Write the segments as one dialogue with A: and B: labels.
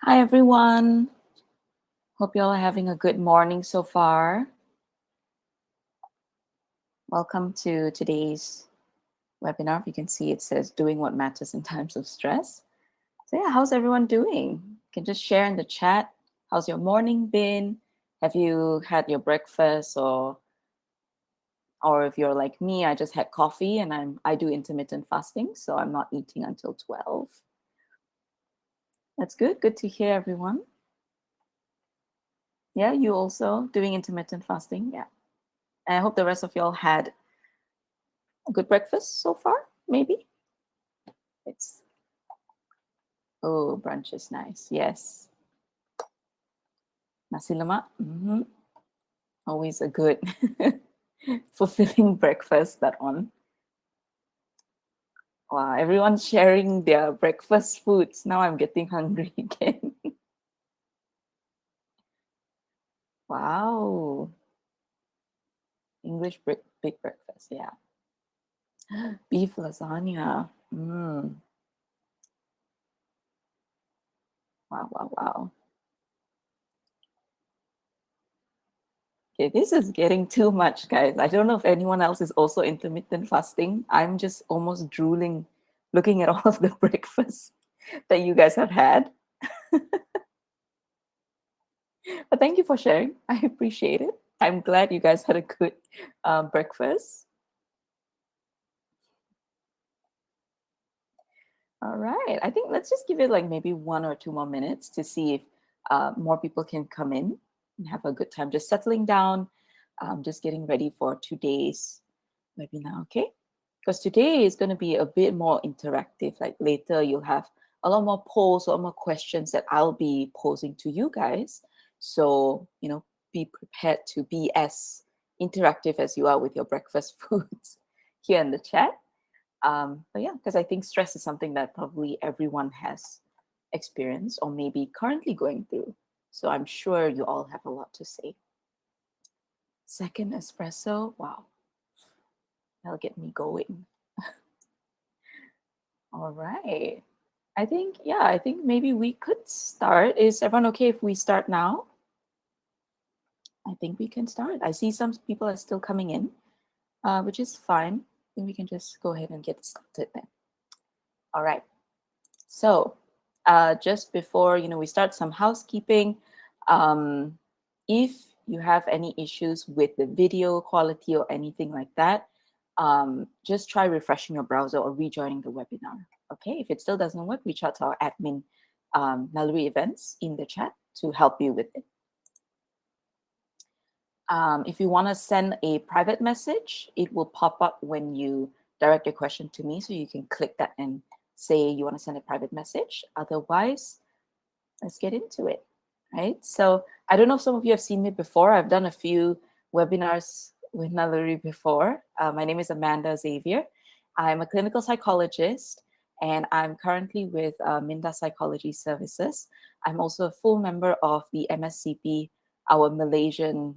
A: Hi, everyone. Hope you all are having a good morning so far. Welcome to today's webinar. If you can see, it says doing what matters in times of stress. So yeah, how's everyone doing? You can just share in the chat. How's your morning been? Have you had your breakfast or if you're like me, I just had coffee and I do intermittent fasting, so I'm not eating until 12. That's good. Good to hear, everyone. Yeah, you also doing intermittent fasting? Yeah. And I hope the rest of y'all had a good breakfast so far, maybe. It's brunch is nice. Yes. Nasi lemak. Always a good fulfilling breakfast, that one. Wow, everyone's sharing their breakfast foods. Now I'm getting hungry again. Wow. English big breakfast, yeah. Beef lasagna. Wow, wow, wow. Okay, this is getting too much, guys. I don't know if anyone else is also intermittent fasting. I'm just almost drooling looking at all of the breakfasts that you guys have had. But thank you for sharing. I appreciate it. I'm glad you guys had a good breakfast. All right. I think let's just give it like maybe 1 or 2 more minutes to see if more people can come in and have a good time. Just settling down, just getting ready for today's webinar, okay? Because today is going to be a bit more interactive. Like later, you'll have a lot more polls, a lot more questions that I'll be posing to you guys. So, be prepared to be as interactive as you are with your breakfast foods here in the chat. But yeah, because I think stress is something that probably everyone has experienced or maybe currently going through. So I'm sure you all have a lot to say. Second espresso, wow, that'll get me going. All right. I think maybe we could start. Is everyone okay if we start now? I think we can start. I see some people are still coming in, which is fine. I think we can just go ahead and get started then. All right. So just before we start, some housekeeping. If you have any issues with the video quality or anything like that, just try refreshing your browser or rejoining the webinar. Okay, if it still doesn't work, reach out to our admin, Naluri Events, in the chat to help you with it. If you want to send a private message, it will pop up when you direct your question to me, so you can click that and say you want to send a private message. Otherwise, let's get into it, right? So I don't know if some of you have seen me before. I've done a few webinars with Naluri before. My name is Xavier. I'm a clinical psychologist, and I'm currently with Minda Psychology Services. I'm also a full member of the MSCP, our Malaysian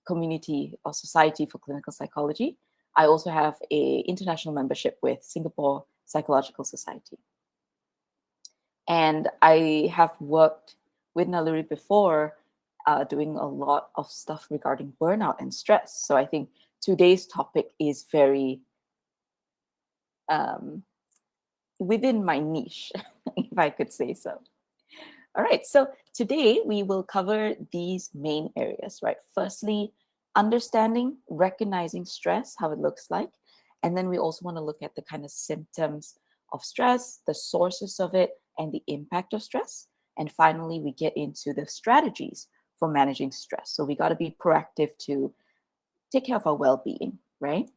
A: community or society for clinical psychology. I also have a international membership with Singapore Psychological Society. And I have worked with Naluri before, doing a lot of stuff regarding burnout and stress. So I think today's topic is very within my niche, if I could say so. All right, so today we will cover these main areas, right? Firstly, understanding, recognizing stress, how it looks like. And then we also want to look at the kind of symptoms of stress, the sources of it, and the impact of stress. And finally, we get into the strategies for managing stress. So we got to be proactive to take care of our well-being, right?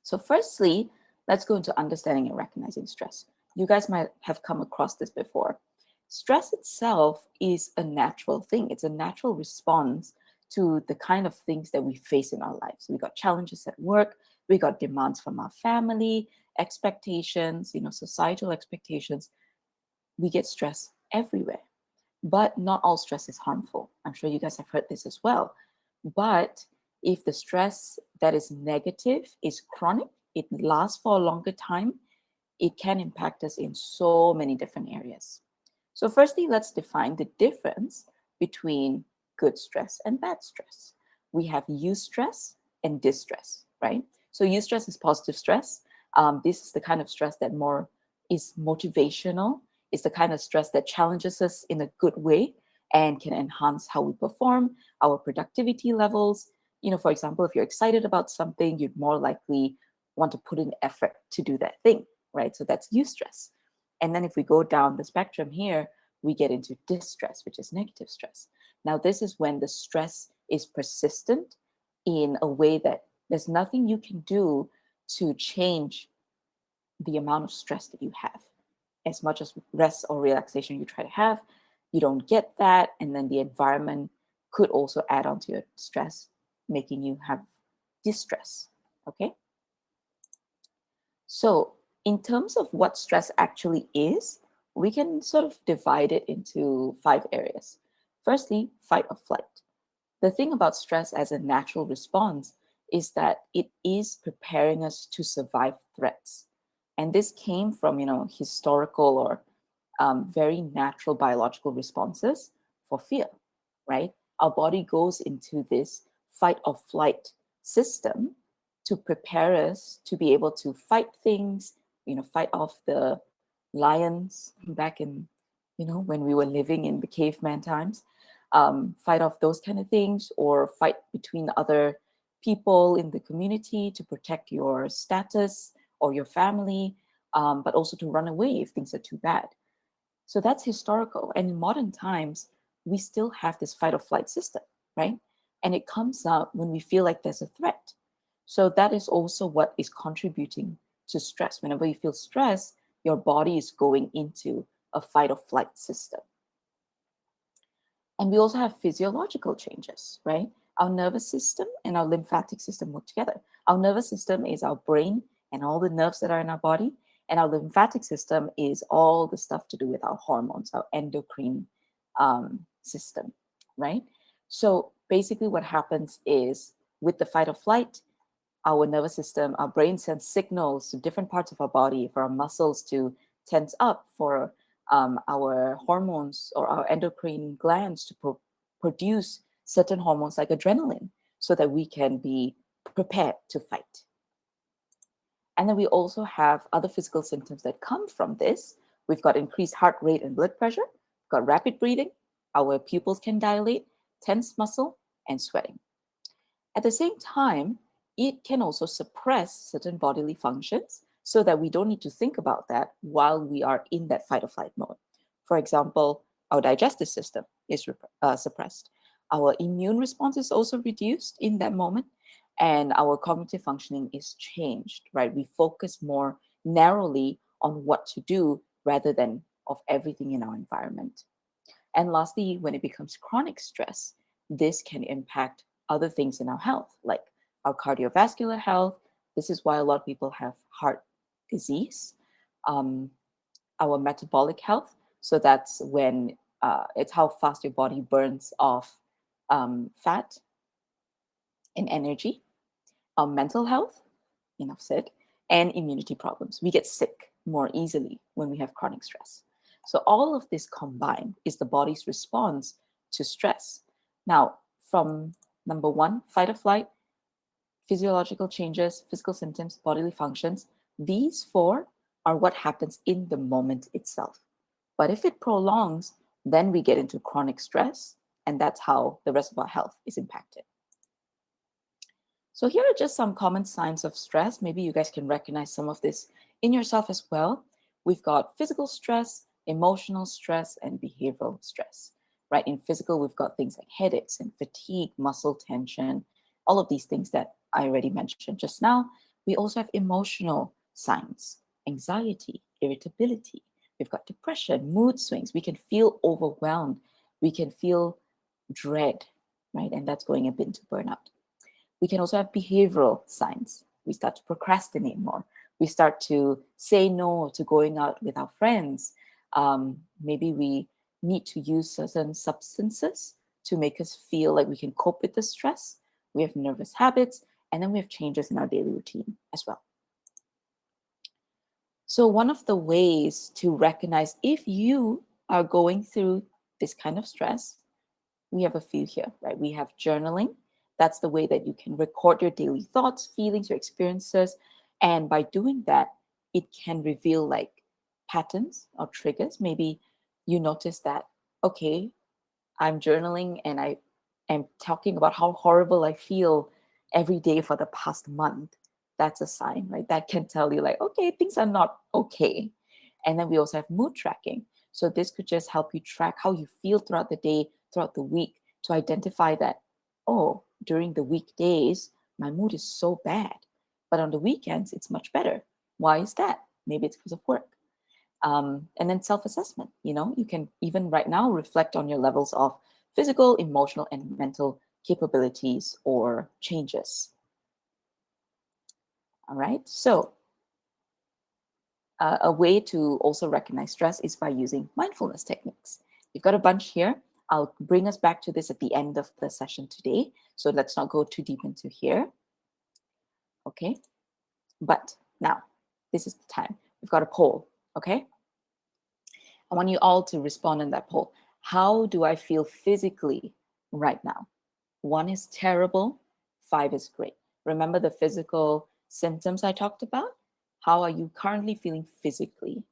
A: So firstly, let's go into understanding and recognizing stress. You guys might have come across this before. Stress itself is a natural thing. It's a natural response to the kind of things that we face in our lives. We got challenges at work, we got demands from our family, expectations, societal expectations. We get stress everywhere. But not all stress is harmful. I'm sure you guys have heard this as well. But if the stress that is negative is chronic, it lasts for a longer time, it can impact us in so many different areas. So firstly, let's define the difference between good stress and bad stress. We have eustress and distress, right? So eustress is positive stress. This is the kind of stress that more is motivational. It's the kind of stress that challenges us in a good way and can enhance how we perform, our productivity levels. For example, if you're excited about something, you'd more likely want to put in effort to do that thing, right? So that's eustress. And then if we go down the spectrum here, we get into distress, which is negative stress. Now, this is when the stress is persistent in a way that there's nothing you can do to change the amount of stress that you have. As much as rest or relaxation you try to have, you don't get that. And then the environment could also add on to your stress, making you have distress. Okay. So, in terms of what stress actually is, we can sort of divide it into 5 areas. Firstly, fight or flight. The thing about stress as a natural response is that it is preparing us to survive threats. And this came from, historical or very natural biological responses for fear, right? Our body goes into this fight or flight system to prepare us to be able to fight things, fight off the lions back in, when we were living in the caveman times, fight off those kind of things, or fight between other people in the community to protect your status or your family, but also to run away if things are too bad. So that's historical. And in modern times, we still have this fight or flight system, right? And it comes out when we feel like there's a threat. So that is also what is contributing to stress. Whenever you feel stress, your body is going into a fight or flight system. And we also have physiological changes, right? Our nervous system and our lymphatic system work together. Our nervous system is our brain and all the nerves that are in our body. And our lymphatic system is all the stuff to do with our hormones, our endocrine system, right? So basically, what happens is with the fight or flight, our nervous system, our brain sends signals to different parts of our body for our muscles to tense up, for our hormones or our endocrine glands to produce certain hormones like adrenaline so that we can be prepared to fight. And then we also have other physical symptoms that come from this. We've got increased heart rate and blood pressure, we've got rapid breathing, our pupils can dilate, tense muscle, and sweating. At the same time, it can also suppress certain bodily functions so that we don't need to think about that while we are in that fight or flight mode. For example, our digestive system is suppressed. Our immune response is also reduced in that moment, and our cognitive functioning is changed, right? We focus more narrowly on what to do rather than of everything in our environment. And lastly, when it becomes chronic stress, this can impact other things in our health, like our cardiovascular health. This is why a lot of people have heart disease, our metabolic health. So that's when it's how fast your body burns off fat and energy. Our mental health, enough said, and immunity problems. We get sick more easily when we have chronic stress. So all of this combined is the body's response to stress. Now, from number 1, fight or flight, physiological changes, physical symptoms, bodily functions, these 4 are what happens in the moment itself. But if it prolongs, then we get into chronic stress, and that's how the rest of our health is impacted. So here are just some common signs of stress. Maybe you guys can recognize some of this in yourself as well. We've got physical stress, emotional stress, and behavioral stress, right? In physical, we've got things like headaches and fatigue, muscle tension, all of these things that I already mentioned just now. We also have emotional signs, anxiety, irritability. We've got depression, mood swings. We can feel overwhelmed. We can feel dread, right? And that's going a bit into burnout. We can also have behavioral signs. We start to procrastinate more. We start to say no to going out with our friends. Maybe we need to use certain substances to make us feel like we can cope with the stress. We have nervous habits, and then we have changes in our daily routine as well. So one of the ways to recognize if you are going through this kind of stress, we have a few here, right? We have journaling. That's the way that you can record your daily thoughts, feelings, your experiences. And by doing that, it can reveal like patterns or triggers. Maybe you notice that, okay, I'm journaling and I am talking about how horrible I feel every day for the past month. That's a sign, right? That can tell you, like, okay, things are not okay. And then we also have mood tracking. So this could just help you track how you feel throughout the day, throughout the week, to identify that, oh, during the weekdays, my mood is so bad. But on the weekends, it's much better. Why is that? Maybe it's because of work. And then self-assessment, you can even right now reflect on your levels of physical, emotional, and mental capabilities or changes. All right, so a way to also recognize stress is by using mindfulness techniques. We've got a bunch here. I'll bring us back to this at the end of the session today, so let's not go too deep into here. Okay, but now this is the time. We've got a poll. Okay, I want you all to respond in that poll. How do I feel physically right now? 1 is terrible, 5 is great. Remember the physical symptoms I talked about? How are you currently feeling physically?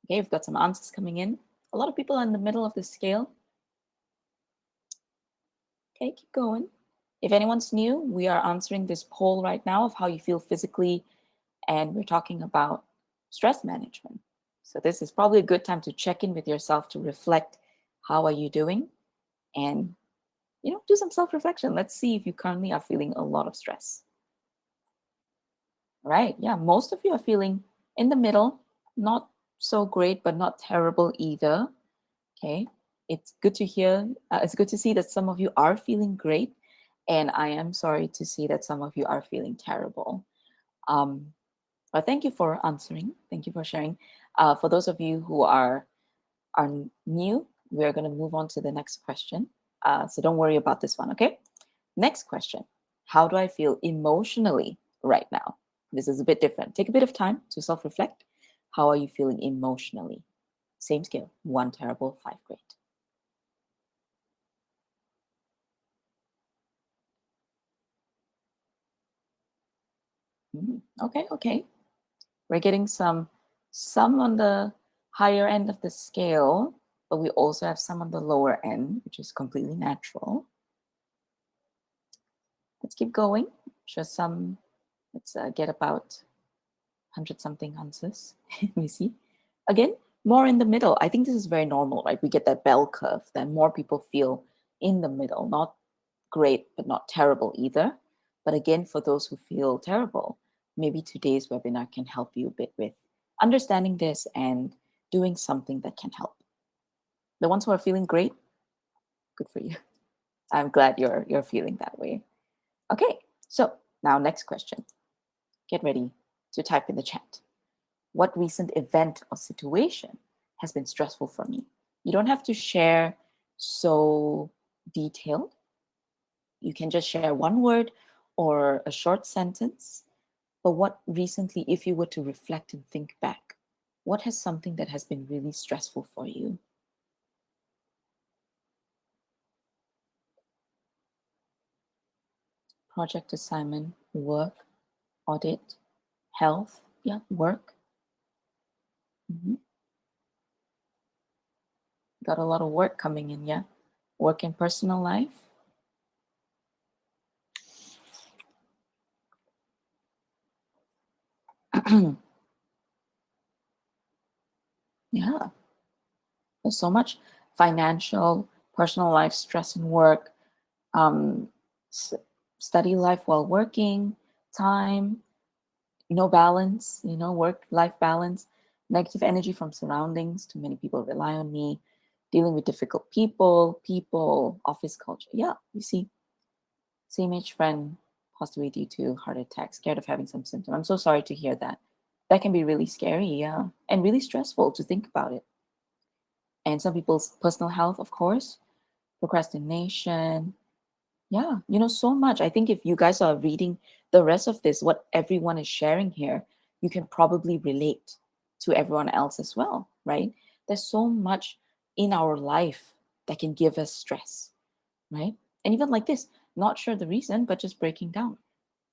A: Okay, we've got some answers coming in. A lot of people are in the middle of the scale. Okay, keep going. If anyone's new, we are answering this poll right now of how you feel physically, and we're talking about stress management. So this is probably a good time to check in with yourself to reflect, how are you doing? And do some self-reflection. Let's see if you currently are feeling a lot of stress. Right. Yeah, most of you are feeling in the middle, not so great, but not terrible either. Okay. It's good to hear. It's good to see that some of you are feeling great. And I am sorry to see that some of you are feeling terrible. Um, but thank you for answering. Thank you for sharing. For those of you who are new, we're going to move on to the next question. So don't worry about this one, okay? Next question. How do I feel emotionally right now? This is a bit different. Take a bit of time to self-reflect. How are you feeling emotionally? Same scale. 1 terrible, 5 great. Okay. We're getting some on the higher end of the scale, but we also have some on the lower end, which is completely natural. Let's keep going. Just some, let's get about 100 something answers. Let me see. Again, more in the middle. I think this is very normal, right? We get that bell curve that more people feel in the middle, not great, but not terrible either. But again, for those who feel terrible, maybe today's webinar can help you a bit with understanding this and doing something that can help. The ones who are feeling great, good for you. I'm glad you're feeling that way. Okay, so now next question. Get ready to type in the chat. What recent event or situation has been stressful for me? You don't have to share so detailed. You can just share 1 word or a short sentence. But what recently, if you were to reflect and think back, what has something that has been really stressful for you? Project assignment, work, audit, health, yeah, work. Got a lot of work coming in, yeah? Work and personal life. Yeah, there's so much financial, personal life, stress and work, um, study life while working, time, no balance, work-life balance, negative energy from surroundings. Too many people rely on me, dealing with difficult people, office culture. Yeah, you see, same age friend passed away due to heart attack, scared of having some symptom. I'm so sorry to hear that. That can be really scary, yeah, and really stressful to think about it. And some people's personal health, of course, procrastination. Yeah, so much. I think if you guys are reading the rest of what everyone is sharing here, you can probably relate to everyone else as well. right? There's so much in our life that can give us stress, right? And even like this, not sure the reason, but just breaking down.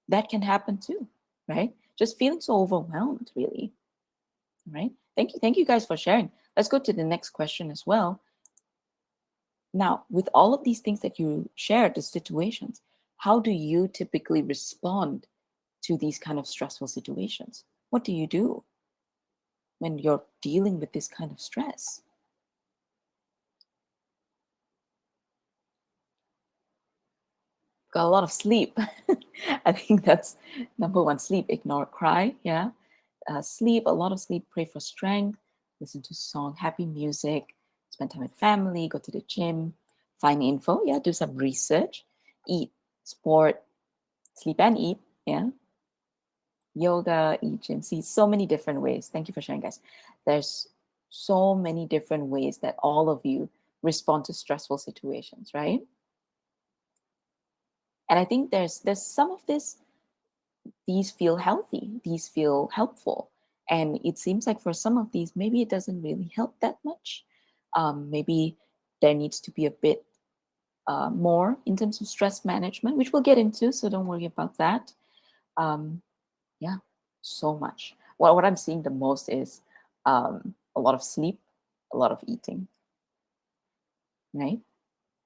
A: That can happen too, right? Just feeling so overwhelmed, really, right? Thank you. Thank you guys for sharing. Let's go to the next question as well. Now, with all of these things that you shared, the situations, how do you typically respond to these kind of stressful situations? What do you do when you're dealing with this kind of stress? Got a lot of sleep. I think that's number one. Sleep, ignore, cry. Yeah. Sleep, a lot of sleep, pray for strength, listen to song, happy music, spend time with family, go to the gym, find info. Yeah. Do some research, eat, sport, sleep and eat. Yeah. Yoga, eat, gym. See, so many different ways. Thank you for sharing, guys. There's so many different ways that all of you respond to stressful situations, right? And I think there's some of this, these feel healthy, these feel helpful. And it seems like for some of these, maybe it doesn't really help that much. Maybe there needs to be a bit more in terms of stress management, which we'll get into, so don't worry about that. Um, yeah, so much. Well, what I'm seeing the most is a lot of sleep, a lot of eating, right?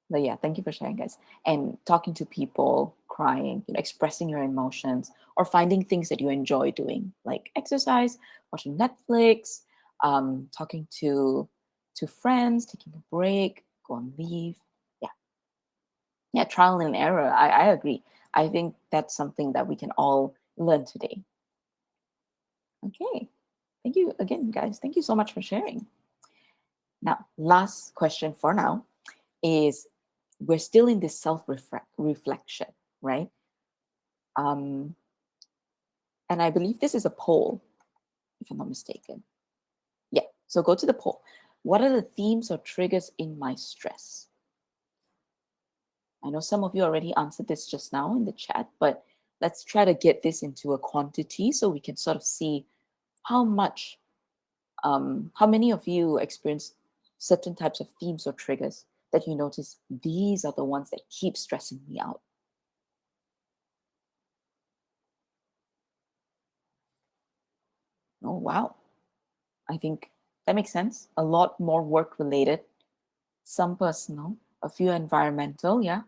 A: But yeah, thank you for sharing, guys. And talking to people, crying, expressing your emotions, or finding things that you enjoy doing, like exercise, watching Netflix, talking to friends, taking a break, go on leave. Yeah, yeah, trial and error. I agree. I think that's something that we can all learn today. Okay, thank you again, guys. Thank you so much for sharing. Now, last question for now is, we're still in this self reflection, right? Um, and I believe this is a poll, if I'm not mistaken. Yeah, so go to the poll. What are the themes or triggers in my stress? I know some of you already answered this just now in the chat, but let's try to get this into a quantity so we can sort of see how much, how many of you experience certain types of themes or triggers that you notice these are the ones that keep stressing me out. Oh, wow. I think that makes sense. A lot more work related, some personal, a few environmental, yeah,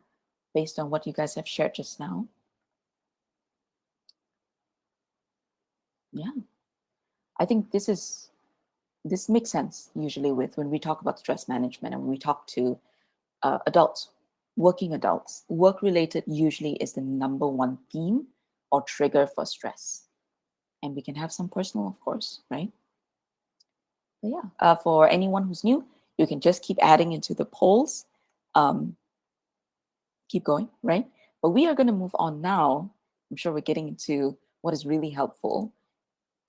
A: based on what you guys have shared just now. Yeah. I think this makes sense usually with when we talk about stress management and when we talk to adults, working adults. Work related usually is the number one theme or trigger for stress. And we can have some personal, of course, right? But yeah, for anyone who's new, you can just keep adding into the polls. Um, keep going, right? But we are going to move on now. I'm sure we're getting into what is really helpful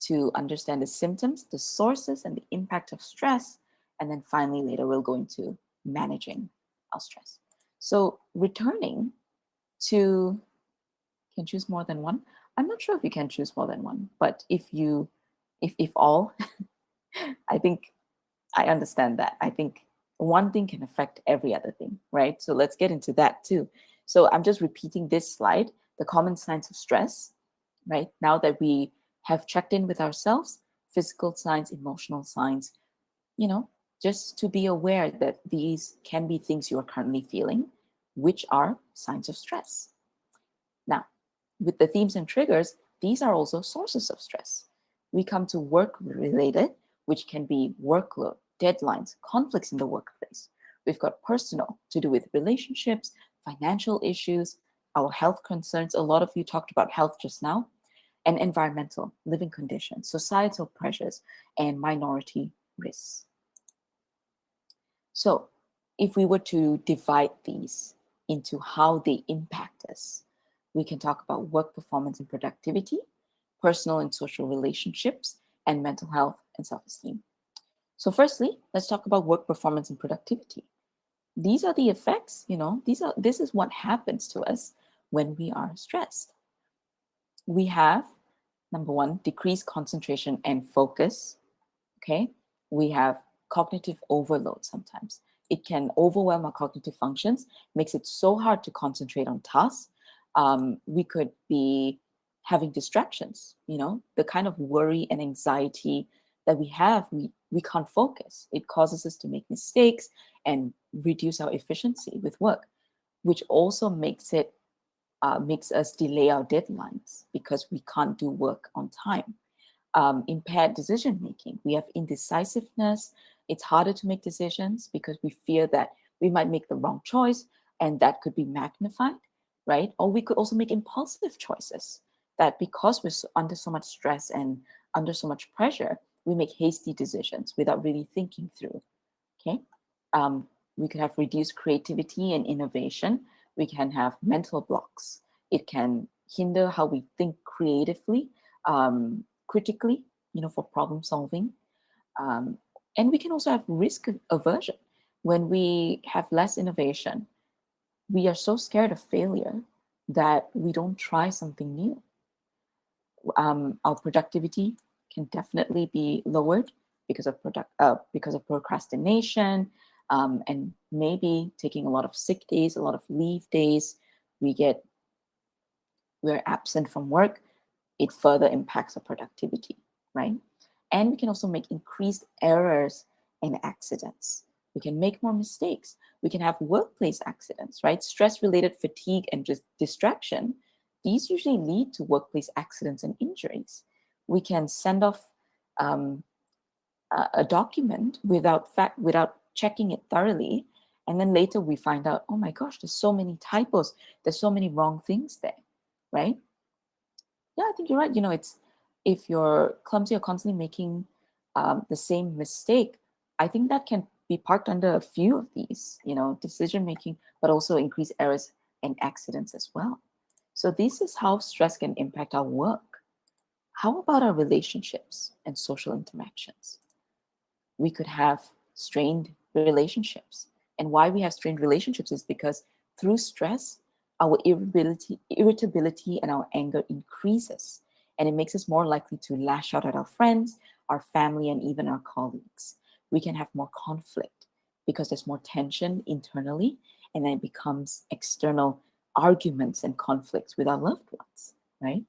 A: to understand the symptoms, the sources, and the impact of stress. And then finally, later, we'll go into managing our stress. So, returning to, can choose more than one. I'm not sure if you can choose more than one, but if all, I think I understand that. I think one thing can affect every other thing, right? So let's get into that too. So I'm just repeating this slide, the common signs of stress, right? Now that we have checked in with ourselves, physical signs, emotional signs, just to be aware that these can be things you are currently feeling, which are signs of stress. Now, with the themes and triggers, these are also sources of stress. We come to work related, which can be workload, deadlines, conflicts in the workplace. We've got personal, to do with relationships, financial issues, our health concerns. A lot of you talked about health just now, and environmental, living conditions, societal pressures, and minority risks. So, if we were to divide these into how they impact us, we can talk about work performance and productivity, personal and social relationships, and mental health and self esteem. So, firstly, let's talk about work performance and productivity. These are the effects, this is what happens to us when we are stressed. We have, number one, decreased concentration and focus. Okay. We have cognitive overload sometimes. It can overwhelm our cognitive functions, makes it so hard to concentrate on tasks. We could be having distractions, the kind of worry and anxiety that we have, we can't focus. It causes us to make mistakes and reduce our efficiency with work, which also makes us delay our deadlines because we can't do work on time. Impaired decision making. We have indecisiveness. It's harder to make decisions because we fear that we might make the wrong choice and that could be magnified, right? Or we could also make impulsive choices that because we're under so much stress and under so much pressure, we make hasty decisions without really thinking through. Okay. We could have reduced creativity and innovation. We can have mental blocks. It can hinder how we think creatively, critically, for problem solving. Um, and we can also have risk aversion. When we have less innovation, we are so scared of failure that we don't try something new. Our productivity can definitely be lowered because of procrastination, and maybe taking a lot of sick days, a lot of leave days. We're absent from work. It further impacts our productivity, right? And we can also make increased errors and accidents. We can make more mistakes. We can have workplace accidents, right? Stress related fatigue and just distraction. These usually lead to workplace accidents and injuries. We can send off um, a document without checking it thoroughly, and then later we find out, oh my gosh, there's so many typos, there's so many wrong things there, right? Yeah, I think you're right. It's if you're clumsy or constantly making the same mistake, I think that can be parked under a few of these, decision making, but also increased errors and accidents as well. So this is how stress can impact our work. How about our relationships and social interactions? We could have strained relationships. And why we have strained relationships is because through stress, our irritability and our anger increases. And it makes us more likely to lash out at our friends, our family, and even our colleagues. We can have more conflict because there's more tension internally, and then it becomes external arguments and conflicts with our loved ones, right?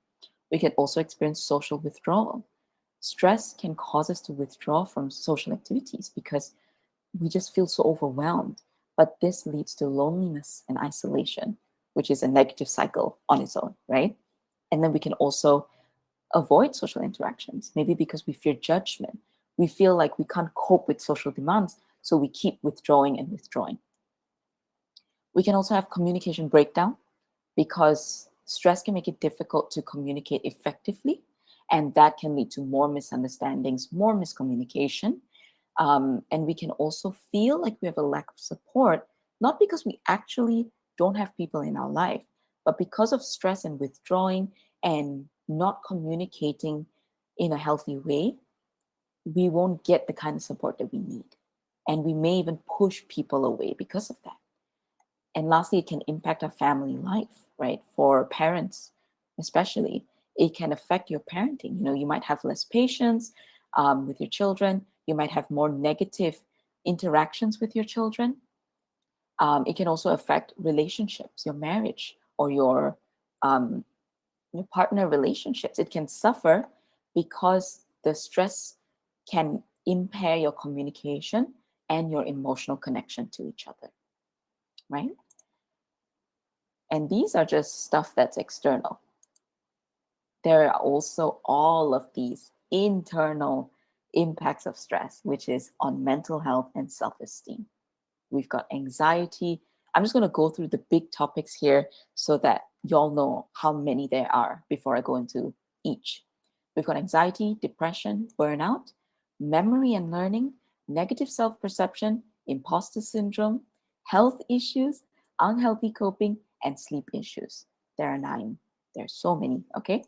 A: We can also experience social withdrawal. Stress can cause us to withdraw from social activities because we just feel so overwhelmed. But this leads to loneliness and isolation, which is a negative cycle on its own, right? And then we can also avoid social interactions, maybe because we fear judgment. We feel like we can't cope with social demands, so we keep withdrawing and withdrawing. We can also have communication breakdown because stress can make it difficult to communicate effectively, and that can lead to more misunderstandings, more miscommunication. And we can also feel like we have a lack of support, not because we actually don't have people in our life, but because of stress and withdrawing and not communicating in a healthy way, we won't get the kind of support that we need. And we may even push people away because of that. And lastly, it can impact our family life, right? For parents, especially, it can affect your parenting. You might have less patience with your children. You might have more negative interactions with your children. It can also affect relationships, your marriage, or your partner relationships. It can suffer because the stress can impair your communication and your emotional connection to each other, right? And these are just stuff that's external. There are also all of these internal impacts of stress, which is on mental health and self-esteem. We've got anxiety. I'm just going to go through the big topics here so that y'all know how many there are before I go into each. We've got anxiety, depression, burnout, memory and learning, negative self-perception, imposter syndrome, health issues, unhealthy coping, and sleep issues. There are 9. There are so many, okay?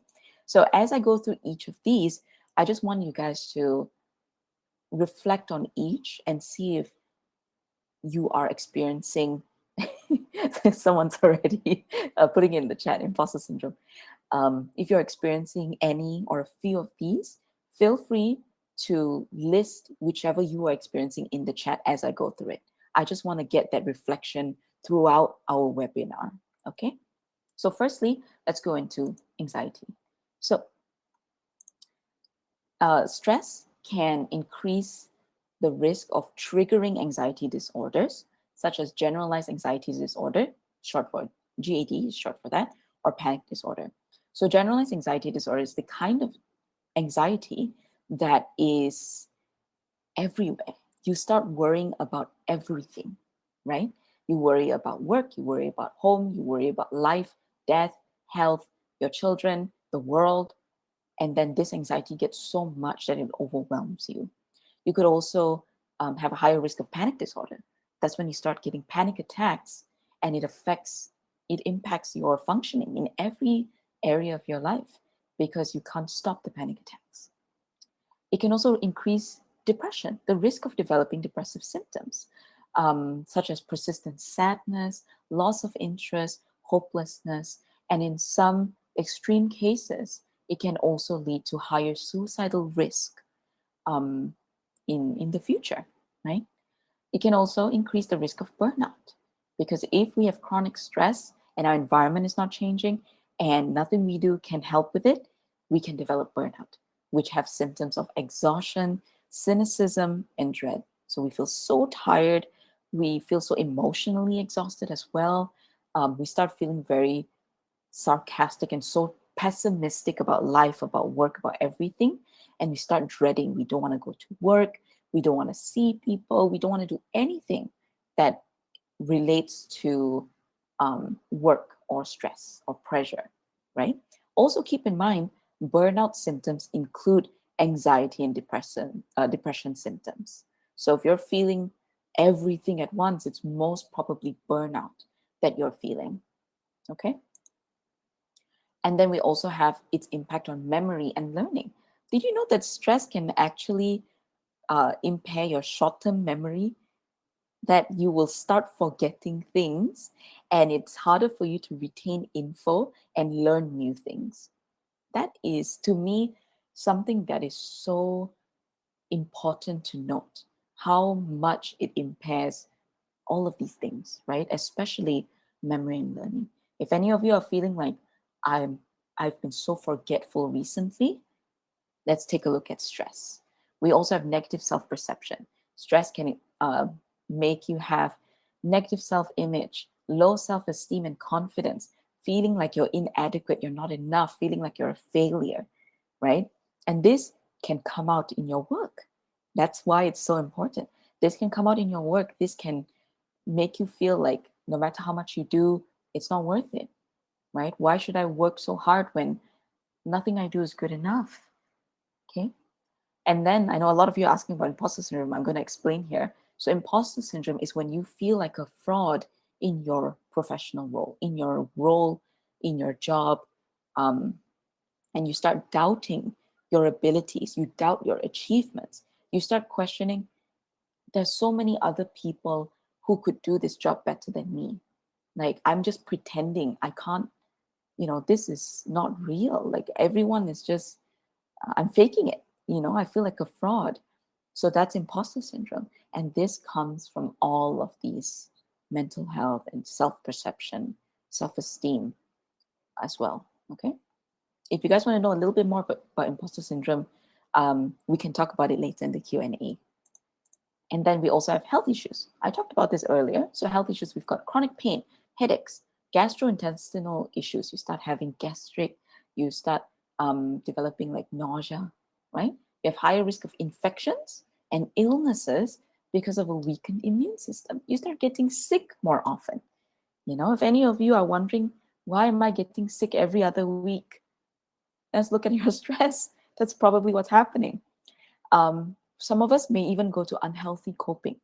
A: So as I go through each of these, I just want you guys to reflect on each and see if you are experiencing someone's already putting in the chat imposter syndrome. If you're experiencing any or a few of these, feel free to list whichever you are experiencing in the chat as I go through it. I just want to get that reflection throughout our webinar. Okay. So, firstly, let's go into anxiety. So, stress can increase the risk of triggering anxiety disorders, such as generalized anxiety disorder, short for GAD, is short for that, or panic disorder. So, generalized anxiety disorder is the kind of anxiety that is everywhere. You start worrying about everything, right? You worry about work, you worry about home, you worry about life, death, health, your children, the world, and then this anxiety gets so much that it overwhelms you. You could also have a higher risk of panic disorder. That's when you start getting panic attacks, and it impacts your functioning in every area of your life because you can't stop the panic attacks. It can also increase depression, the risk of developing depressive symptoms, such as persistent sadness, loss of interest, hopelessness, and in some extreme cases, it can also lead to higher suicidal risk um, in the future, right? It can also increase the risk of burnout because if we have chronic stress and our environment is not changing and nothing we do can help with it, we can develop burnout, which have symptoms of exhaustion, cynicism, and dread. So we feel so tired. We feel so emotionally exhausted as well. We start feeling very sarcastic and so pessimistic about life, about work, about everything. And we start dreading. We don't want to go to work. We don't want to see people. We don't want to do anything that relates to work or stress or pressure, right? Also, keep in mind, burnout symptoms include anxiety and depression symptoms. So if you're feeling everything at once, it's most probably burnout that you're feeling, okay? And then we also have its impact on memory and learning. Did you know that stress can actually impair your short term memory? That you will start forgetting things and it's harder for you to retain info and learn new things. That is, to me, something that is so important to note how much it impairs all of these things, right? Especially memory and learning. If any of you are feeling like I'm I've been so forgetful recently, let's take a look at stress. We also have negative self-perception. Stress can make you have negative self-image, low self-esteem and confidence, feeling like you're inadequate, you're not enough, feeling like you're a failure, right? And this can come out in your work. That's why it's so important. This can come out in your work. This can make you feel like no matter how much you do, it's not worth it, right? Why should I work so hard when nothing I do is good enough? Okay. And then I know a lot of you are asking about imposter syndrome. I'm going to explain here. So, imposter syndrome is when you feel like a fraud in your professional role, in your job, um, and you start doubting your abilities, you doubt your achievements, you start questioning, there's so many other people who could do this job better than me. Like, I'm just pretending. I can't, this is not real. Like, everyone is just, I'm faking it. I feel like a fraud. So that's imposter syndrome. And this comes from all of these mental health and self perception, self esteem as well. Okay. If you guys want to know a little bit more about imposter syndrome, we can talk about it later in the Q&A. And then we also have health issues. I talked about this earlier. So health issues, we've got chronic pain, headaches, gastrointestinal issues. You start having gastric, you start developing like nausea, right? You have higher risk of infections and illnesses because of a weakened immune system. You start getting sick more often. If any of you are wondering, why am I getting sick every other week? Let's look at your stress. That's probably what's happening. Some of us may even go to unhealthy coping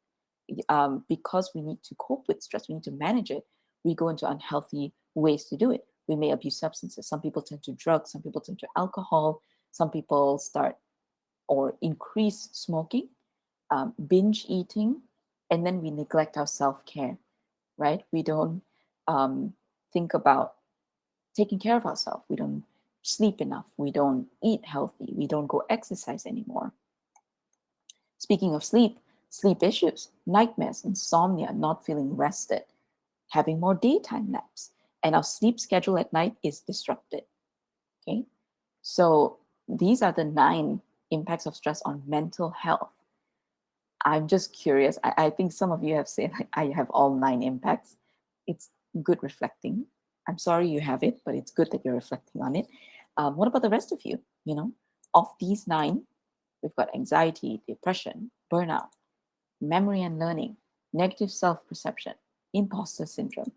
A: because we need to cope with stress, we need to manage it. We go into unhealthy ways to do it. We may abuse substances. Some people turn to drugs, some people turn to alcohol, some people start or increase smoking, binge eating, and then we neglect our self care, right? We don't think about taking care of ourselves. We don't sleep enough. We don't eat healthy. We don't go exercise anymore. Speaking of sleep, sleep issues, nightmares, insomnia, not feeling rested, having more daytime naps, and our sleep schedule at night is disrupted. Okay, so these are the 9 impacts of stress on mental health. I'm just curious. I think some of you have said like, I have all 9 impacts. It's good reflecting. I'm sorry you have it, but it's good that you're reflecting on it. What about the rest of you? Of these 9, we've got anxiety, depression, burnout, memory and learning, negative self perception, imposter syndrome,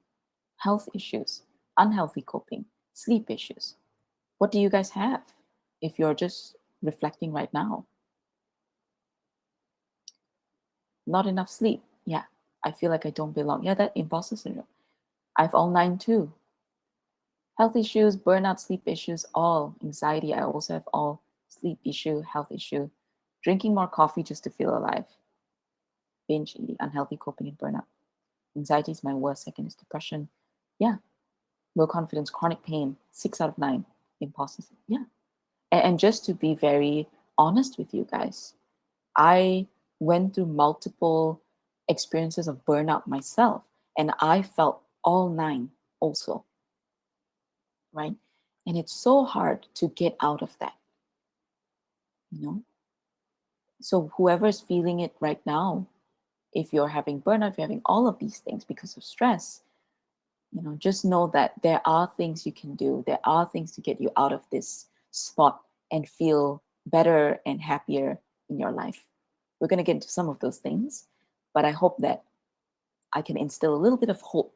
A: health issues, unhealthy coping, sleep issues. What do you guys have if you're just reflecting right now? Not enough sleep. Yeah. I feel like I don't belong. Yeah, that imposter syndrome. I have all 9 too. Health issues, burnout, sleep issues, all anxiety. I also have all sleep issue, health issue, drinking more coffee just to feel alive, binge eating, unhealthy coping, and burnout. Anxiety is my worst. Second is depression. Yeah. Low confidence, chronic pain, 6 out of 9. Imposter syndrome. Yeah. And just to be very honest with you guys, I went through multiple experiences of burnout myself, and I felt all 9 also, right? And it's so hard to get out of that, you know? So, whoever's feeling it right now, if you're having burnout, if you're having all of these things because of stress, just know that there are things you can do. There are things to get you out of this spot and feel better and happier in your life. We're going to get into some of those things, but I hope that I can instill a little bit of hope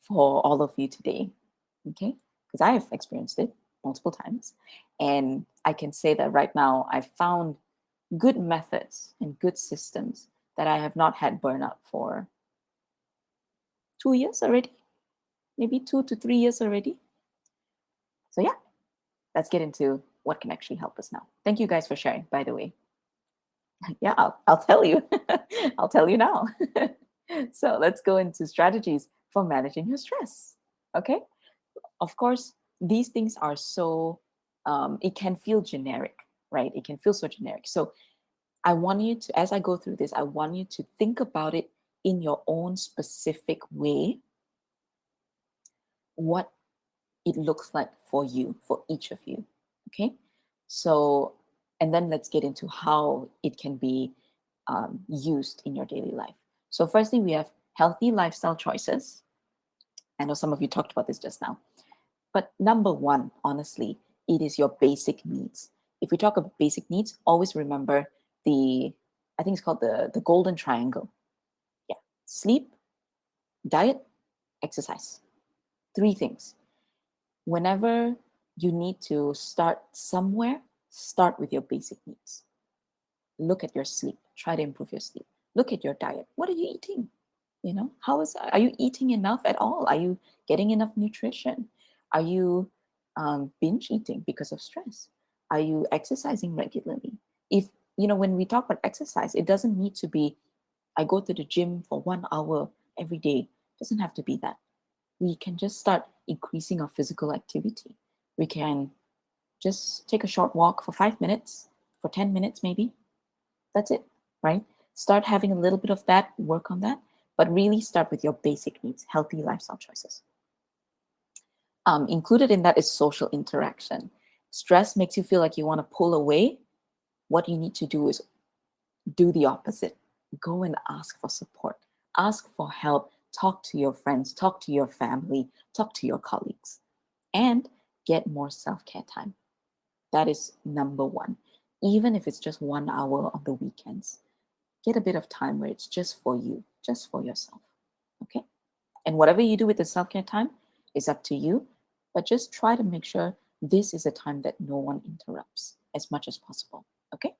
A: for all of you today. Okay? Because I have experienced it multiple times. And I can say that right now I've found good methods and good systems that I have not had burnout for 2 years already, maybe 2 to 3 years already. So, yeah, let's get into what can actually help us now. Thank you guys for sharing, by the way. Yeah, I'll tell you. I'll tell you now. So let's go into strategies for managing your stress. Okay. Of course, these things are so, it can feel generic, right? It can feel so generic. So I want you to, as I go through this, I want you to think about it in your own specific way, what it looks like for you, for each of you. Okay. So, and then let's get into how it can be used in your daily life. So, firstly, we have healthy lifestyle choices. I know some of you talked about this just now. But number one, honestly, it is your basic needs. If we talk about basic needs, always remember I think it's called the golden triangle. Yeah. Sleep, diet, exercise. 3 things. Whenever you need to start somewhere, start with your basic needs. Look at your sleep. Try to improve your sleep. Look at your diet. What are you eating? Are you eating enough at all? Are you getting enough nutrition? Are you binge eating because of stress? Are you exercising regularly? If when we talk about exercise, it doesn't need to be I go to the gym for 1 hour every day. It doesn't have to be that. We can just start increasing our physical activity. We can just take a short walk for 5 minutes, for 10 minutes maybe. That's it, right? Start having a little bit of that, work on that, but really start with your basic needs, healthy lifestyle choices. Included in that is social interaction. Stress makes you feel like you want to pull away. What you need to do is do the opposite. Go and ask for support, ask for help, talk to your friends, talk to your family, talk to your colleagues, and get more self care time. That is number one. Even if it's just 1 hour on the weekends, get a bit of time where it's just for you, just for yourself. Okay. And whatever you do with the self care time is up to you, but just try to make sure this is a time that no one interrupts as much as possible. Okay.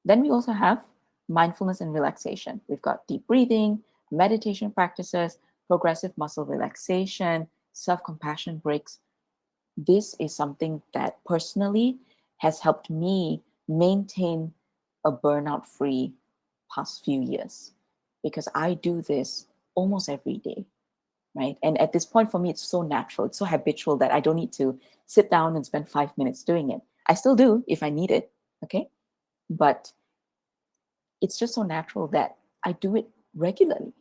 A: Then we also have mindfulness and relaxation. We've got deep breathing, meditation practices, progressive muscle relaxation, self compassion breaks. This is something that personally has helped me maintain a burnout free past few years because I do this almost every day, right? And at this point, for me, it's so natural, it's so habitual that I don't need to sit down and spend 5 minutes doing it. I still do if I need it, okay? But It's just so natural that I do it regularly.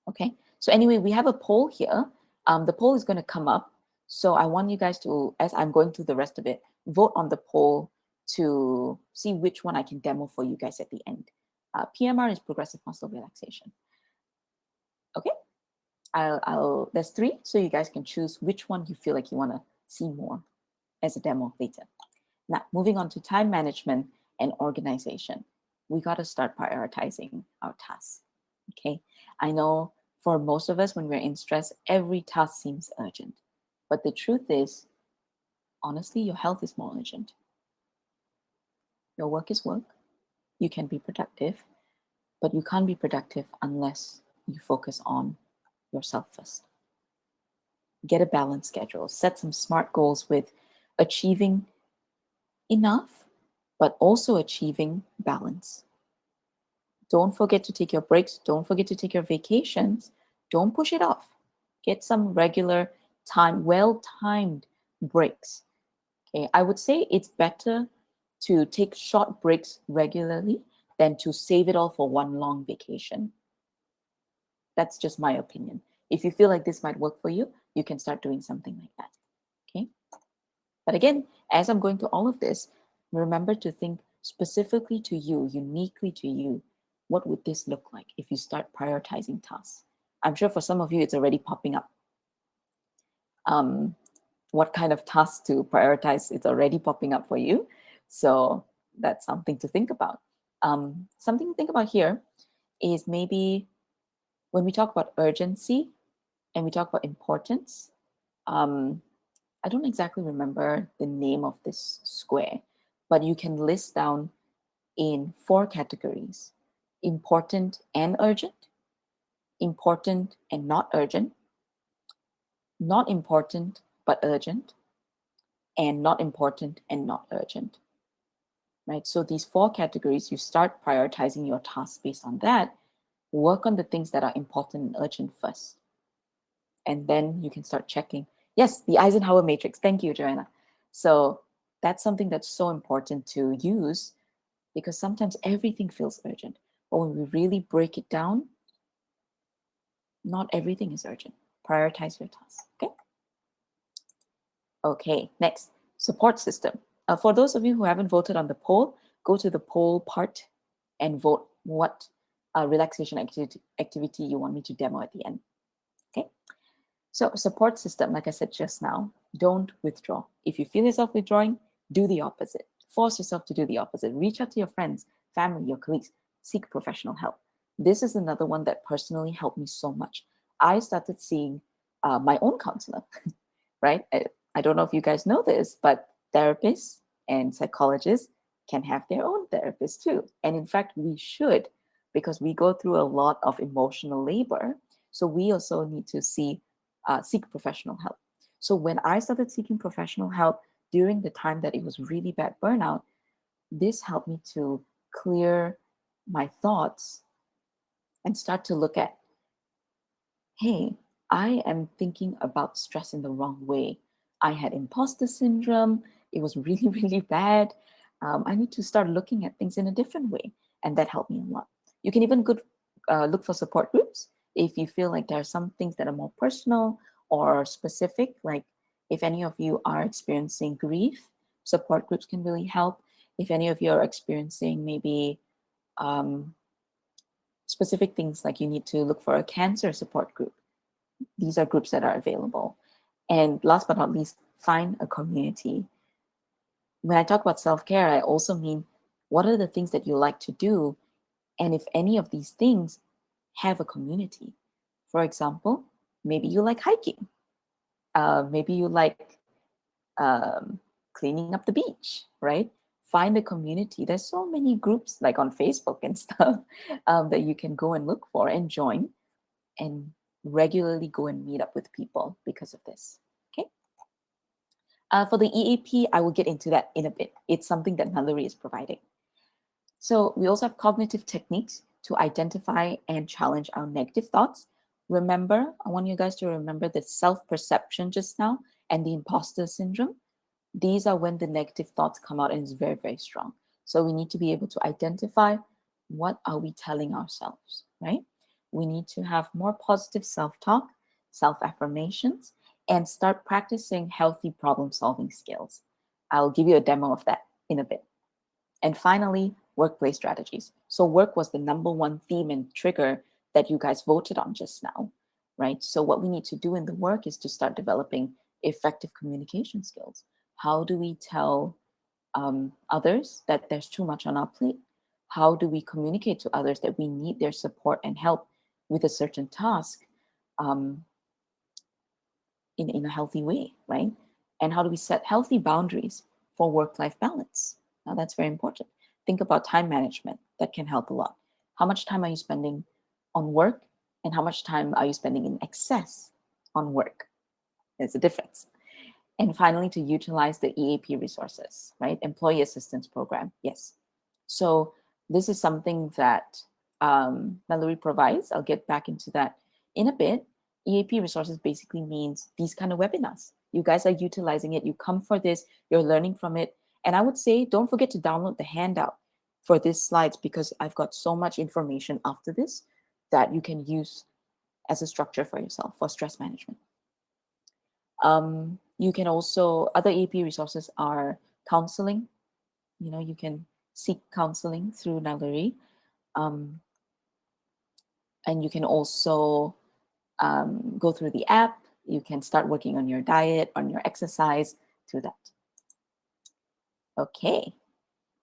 A: Okay. So anyway, we have a poll here. The poll is going to come up. So I want you guys to, as I'm going through the rest of it, vote on the poll to see which one I can demo for you guys at the end. PMR is progressive muscle relaxation. Okay. There's three, so you guys can choose which one you feel like you want to see more as a demo later. Now, moving on to time management and organization. We got to start prioritizing our tasks. Okay. I know for most of us, when we're in stress, every task seems urgent. But the truth is, honestly, your health is more urgent. Your work is work. You can be productive, but you can't be productive unless you focus on yourself first. Get a balanced schedule. Set some smart goals with achieving enough, but also achieving balance. Don't forget to take your breaks. Don't forget to take your vacations. Don't push it off. Get some regular time, well-timed breaks. Okay, I would say it's better to take short breaks regularly than to save it all for one long vacation. That's just my opinion. If you feel like this might work for you, you can start doing something like that. Okay. But again, as I'm going through all of this, remember to think specifically to you, uniquely to you. What would this look like if you start prioritizing tasks? I'm sure for some of you, it's already popping up. What kind of tasks to prioritize? It's already popping up for you. So that's something to think about. Something to think about here is maybe when we talk about urgency and we talk about importance, I don't exactly remember the name of this square, but you can list down in 4 categories: important and urgent, important and not important but urgent, and not important and not urgent. Right? So these 4 categories, you start prioritizing your tasks based on that. Work on the things that are important and urgent first. And then you can start checking. Yes, the Eisenhower matrix. Thank you, Joanna. So that's something that's so important to use because sometimes everything feels urgent. But when we really break it down, not everything is urgent. Prioritize your tasks. Okay. Okay, next, support system. For those of you who haven't voted on the poll, go to the poll part and vote what relaxation activity you want me to demo at the end. Okay. So support system, like I said just now, don't withdraw. If you feel yourself withdrawing, do the opposite. Force yourself to do the opposite. Reach out to your friends, family, your colleagues. Seek professional help. This is another one that personally helped me so much. I started seeing my own counselor, right? I don't know if you guys know this, but therapists and psychologists can have their own therapists too. And in fact, we should, because we go through a lot of emotional labor. So we also need to seek professional help. So when I started seeking professional help during the time that it was really bad burnout, this helped me to clear my thoughts and start to look at, hey, I am thinking about stress in the wrong way. I had imposter syndrome. It was really, really bad. I need to start looking at things in a different way. And that helped me a lot. You can even look for support groups if you feel like there are some things that are more personal or specific. Like if any of you are experiencing grief, support groups can really help. If any of you are experiencing maybe specific things, like you need to look for a cancer support group, these are groups that are available. And last but not least, find a community. When I talk about self-care, I also mean what are the things that you like to do? And if any of these things have a community. For example, maybe you like hiking. Maybe you like cleaning up the beach, right? Find a community. There's so many groups like on Facebook and stuff that you can go and look for and join and regularly go and meet up with people because of this. Okay. For the EAP, I will get into that in a bit. It's something that Naluri is providing. So we also have cognitive techniques to identify and challenge our negative thoughts. Remember, I want you guys to remember the self-perception just now and the imposter syndrome. These are when the negative thoughts come out and it's very, very strong. So we need to be able to identify What are we telling ourselves, right? We need to have more positive self talk, self affirmations, and start practicing healthy problem solving skills. I'll give you a demo of that in a bit. And finally, workplace strategies. So, work was the number one theme and trigger that you guys voted on just now, right? So, what we need to do in the work is to start developing effective communication skills. How do we tell others that there's too much on our plate? How do we communicate to others that we need their support and help with a certain task um, in a healthy way, right? And how do we set healthy boundaries for work life balance? Now, that's very important. Think about time management, that can help a lot. How much time are you spending on work, and how much time are you spending in excess on work? There's a difference. And finally, to utilize the EAP resources, right? Employee Assistance Program. Yes. So this is something that Naluri provides. I'll get back into that in a bit. EAP resources basically means these kind of webinars. You guys are utilizing it. You come for this, you're learning from it. And I would say, don't forget to download the handout for these slides, because I've got so much information after this that you can use as a structure for yourself for stress management. You can also, other EAP resources are counseling. You know, you can seek counseling through Naluri. Um, and you can also go through the app. You can start working on your diet, on your exercise through that. Okay,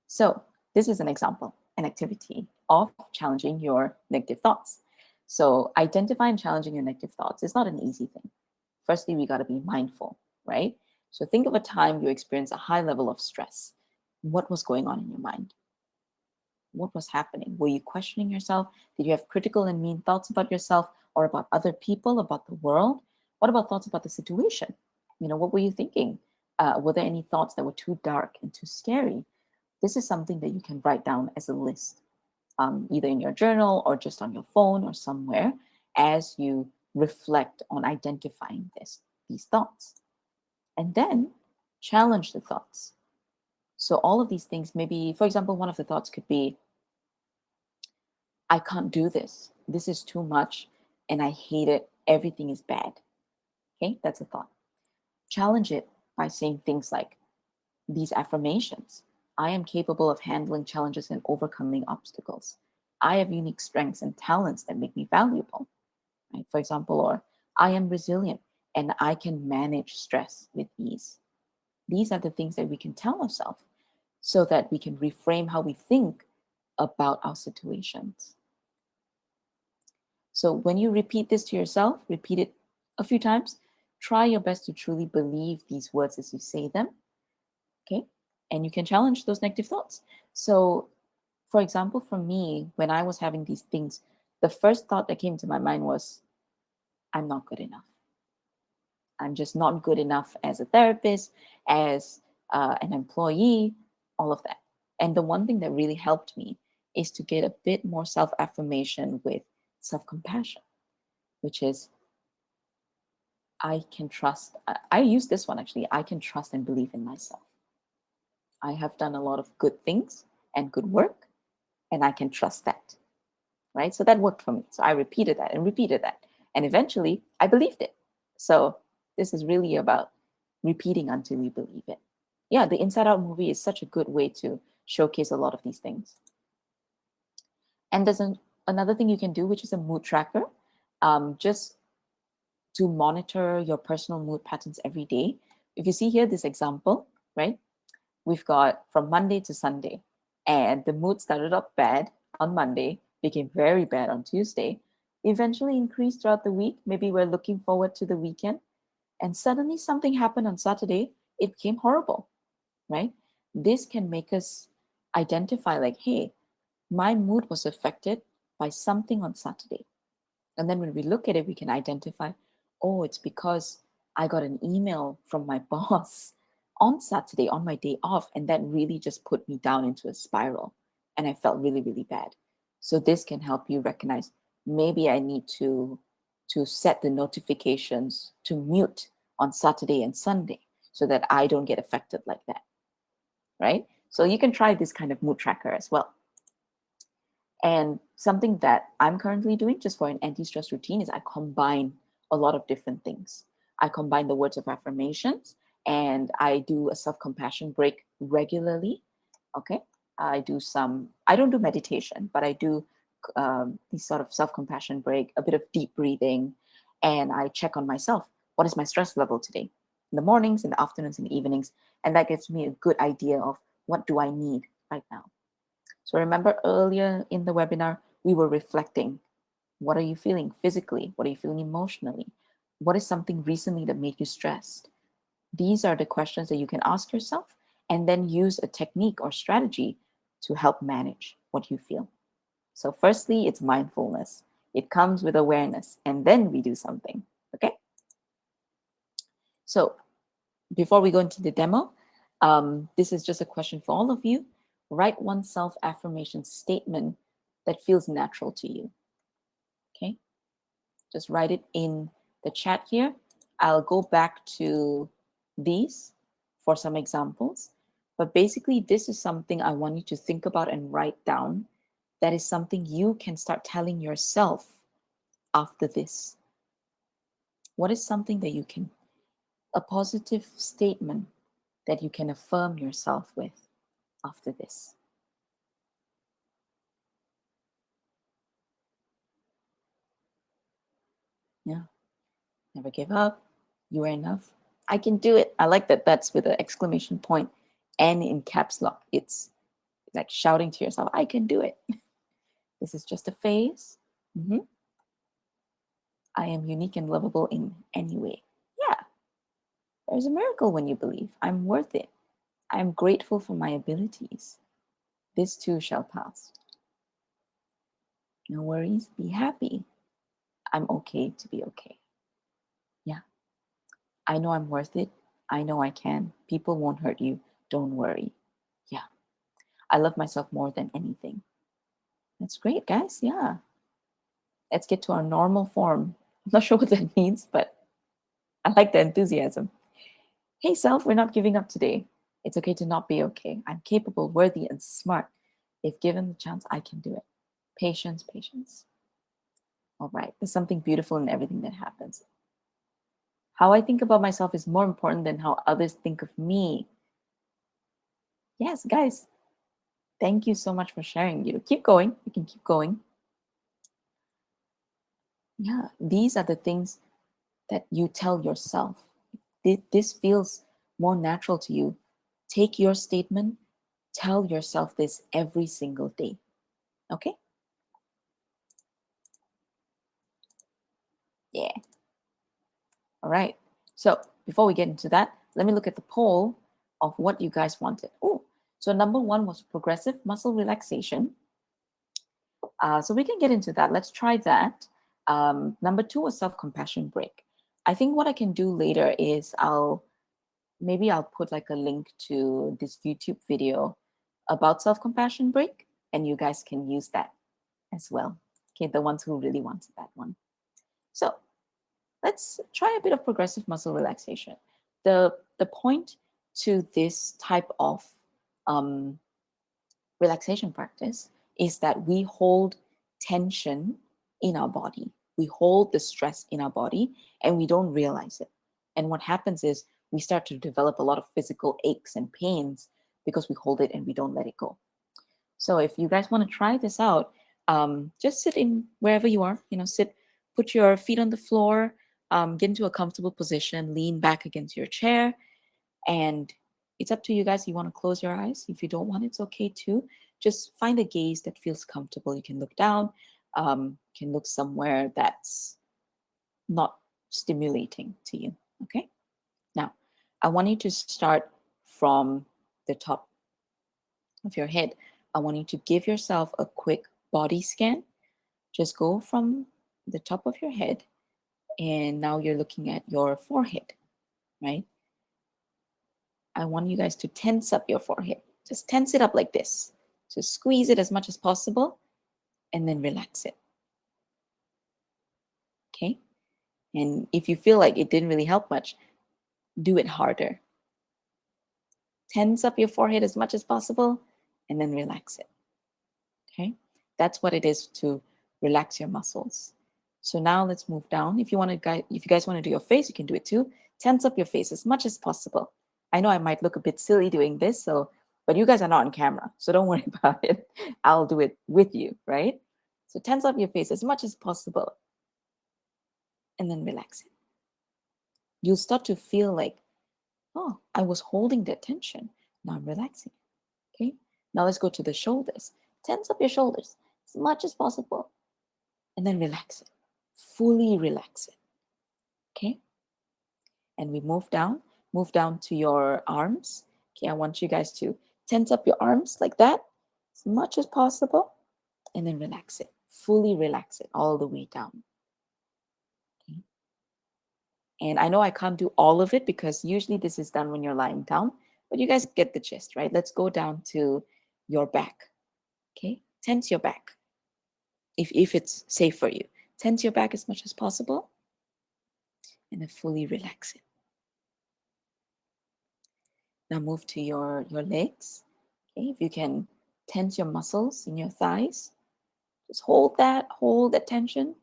A: so this is an example, an activity of challenging your negative thoughts. So identify and challenging your negative thoughts is not an easy thing. Firstly, we got to be mindful, right? So think of a time you experienced a high level of stress. What was going on in your mind? What was happening? Were you questioning yourself? Did you have critical and mean thoughts about yourself or about other people, about the world? What about thoughts about the situation? You know, what were you thinking? Were there any thoughts that were too dark and too scary? This is something that you can write down as a list, either in your journal or just on your phone or somewhere, as you reflect on identifying these thoughts. And then challenge the thoughts. So all of these things, maybe, for example, one of the thoughts could be, I can't do this. This is too much and I hate it. Everything is bad. Okay, that's a thought. Challenge it by saying things like these affirmations: I am capable of handling challenges and overcoming obstacles. I have unique strengths and talents that make me valuable. Right? For example, or I am resilient and I can manage stress with ease. These are the things that we can tell ourselves so that we can reframe how we think about our situations. So when you repeat this to yourself, repeat it a few times, try your best to truly believe these words as you say them. Okay. And you can challenge those negative thoughts. So, for example, for me, when I was having these things, the first thought that came to my mind was, I'm not good enough. I'm just not good enough as a therapist, as an employee, all of that. And the one thing that really helped me is to get a bit more self affirmation with self compassion, which is, I can trust. I use this one actually. I can trust and believe in myself. I have done a lot of good things and good work, and I can trust that. Right. So that worked for me. So I repeated that and repeated that. And eventually I believed it. So this is really about repeating until we believe it. Yeah, the Inside Out movie is such a good way to showcase a lot of these things. And there's another thing you can do, which is a mood tracker. Just to monitor your personal mood patterns every day. If you see here this example, right? We've got from Monday to Sunday, and the mood started up bad on Monday, became very bad on Tuesday, eventually increased throughout the week. Maybe we're looking forward to the weekend, and suddenly something happened on Saturday. It became horrible, right? This can make us identify, like, hey, my mood was affected by something on Saturday. And then when we look at it, we can identify, oh, it's because I got an email from my boss on Saturday on my day off. And that really just put me down into a spiral. And I felt really, really bad. So this can help you recognize, maybe I need to set the notifications to mute on Saturday and Sunday so that I don't get affected like that. Right? So you can try this kind of mood tracker as well. And something that I'm currently doing just for an anti-stress routine is I combine a lot of different things. I combine the words of affirmations, and I do a self-compassion break regularly. Okay. I don't do meditation, but I do these sort of self-compassion break, a bit of deep breathing, and I check on myself. What is my stress level today? In the mornings, in the afternoons, in the evenings. And that gives me a good idea of what do I need right now. So remember earlier in the webinar, we were reflecting. What are you feeling physically? What are you feeling emotionally? What is something recently that made you stressed? These are the questions that you can ask yourself and then use a technique or strategy to help manage what you feel. So firstly, it's mindfulness. It comes with awareness, and then we do something. Okay? So before we go into the demo, this is just a question for all of you. Write one self-affirmation statement that feels natural to you. Okay? Just write it in the chat here. I'll go back to these for some examples. But basically, this is something I want you to think about and write down. That is something you can start telling yourself after this. What is something that you can, a positive statement that you can affirm yourself with after this? Yeah. Never give up. You are enough. I can do it. I like that that's with an exclamation point and in caps lock. It's like shouting to yourself, I can do it. This is just a phase. Mhm. I am unique and lovable in any way. Yeah, there's a miracle when you believe. I'm worth it. I'm grateful for my abilities. This too shall pass. No worries. Be happy. I'm okay to be okay. Yeah, I know I'm worth it. I know I can. People won't hurt you. Don't worry. Yeah, I love myself more than anything. That's great, guys. Yeah. Let's get to our normal form. I'm not sure what that means, but I like the enthusiasm. Hey, self, we're not giving up today. It's okay to not be okay. I'm capable, worthy, and smart. If given the chance, I can do it. Patience, patience. All right. There's something beautiful in everything that happens. How I think about myself is more important than how others think of me. Yes, guys, thank you so much for sharing. Keep going. You can keep going. Yeah, these are the things that you tell yourself. This feels more natural to you. Take your statement, tell yourself this every single day. Okay? Yeah. All right. So before we get into that, let me look at the poll of what you guys wanted. Oh, so number one was progressive muscle relaxation. So we can get into that. Let's try that. Number two was self-compassion break. I think what I can do later is I'll put like a link to this YouTube video about self-compassion break, and you guys can use that as well. Okay, the ones who really wanted that one. So let's try a bit of progressive muscle relaxation. The point to this type of um, relaxation practice is that we hold tension in our body. We hold the stress in our body and we don't realize it. And what happens is we start to develop a lot of physical aches and pains because we hold it and we don't let it go. So if you guys want to try this out, just sit in wherever you are, sit, put your feet on the floor, get into a comfortable position, lean back against your chair, and it's up to you guys. You want to close your eyes. If you don't want, it's okay too. Just find a gaze that feels comfortable. You can look down, can look somewhere that's not stimulating to you. Okay. Now, I want you to start from the top of your head. I want you to give yourself a quick body scan. Just go from the top of your head, and now you're looking at your forehead, right? I want you guys to tense up your forehead. Just tense it up like this. Just squeeze it as much as possible and then relax it. Okay? And if you feel like it didn't really help much, do it harder. Tense up your forehead as much as possible and then relax it. Okay? That's what it is to relax your muscles. So now let's move down. If you guys want to do your face, you can do it too. Tense up your face as much as possible. I know I might look a bit silly doing this, but you guys are not on camera, so don't worry about it. I'll do it with you, right? So tense up your face as much as possible and then relax it. You'll start to feel like, oh, I was holding that tension. Now I'm relaxing. Okay. Now let's go to the shoulders. Tense up your shoulders as much as possible and then relax it. Fully relax it. Okay. And we move down to your arms. Okay. I want you guys to tense up your arms like that as much as possible and then relax it. Fully relax it all the way down. Okay. And I know I can't do all of it because usually this is done when you're lying down, but you guys get the gist, right? Let's go down to your back. Okay. Tense your back if it's safe for you. Tense your back as much as possible and then fully relax it. Now move to your legs. Okay, if you can tense your muscles in your thighs, just hold that tension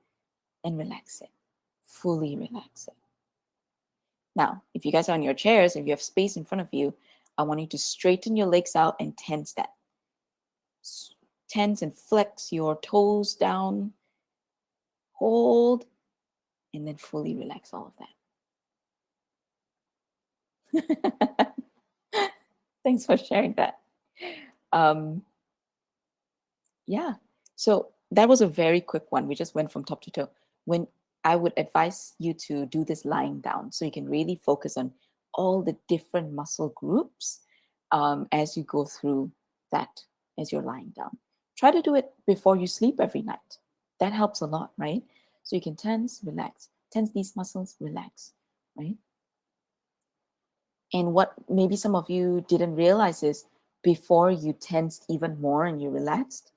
A: and relax it. Fully relax it. Now, if you guys are on your chairs, if you have space in front of you, I want you to straighten your legs out and tense that. Tense and flex your toes down. Hold and then fully relax all of that. Thanks for sharing that. Um, yeah. So that was a very quick one. We just went from top to toe. When I would advise you to do this lying down so you can really focus on all the different muscle groups as you go through that as you're lying down. Try to do it before you sleep every night. That helps a lot, right? So you can tense, relax, tense these muscles, relax, right? And what maybe some of you didn't realize is before you tensed even more and you relaxed,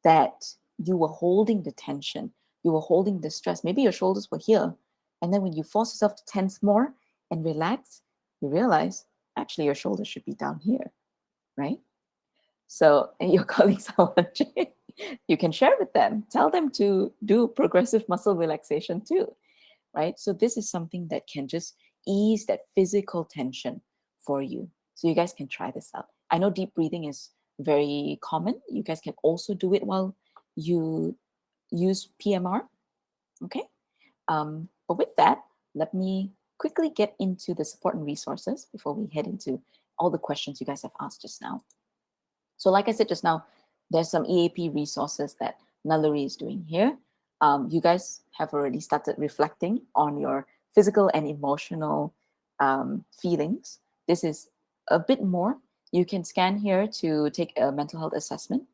A: that you were holding the tension, you were holding the stress. Maybe your shoulders were here. And then when you force yourself to tense more and relax, you realize actually your shoulders should be down here, right? So, and your colleagues are watching. You can share with them, tell them to do progressive muscle relaxation too, right? So, this is something that can just ease that physical tension for you. So, you guys can try this out. I know deep breathing is very common. You guys can also do it while you use PMR. Okay. But with that, let me quickly get into the support and resources before we head into all the questions you guys have asked just now. So, like I said just now, there's some EAP resources that Naluri is doing here. You guys have already started reflecting on your physical and emotional feelings. This is a bit more. You can scan here to take a mental health assessment,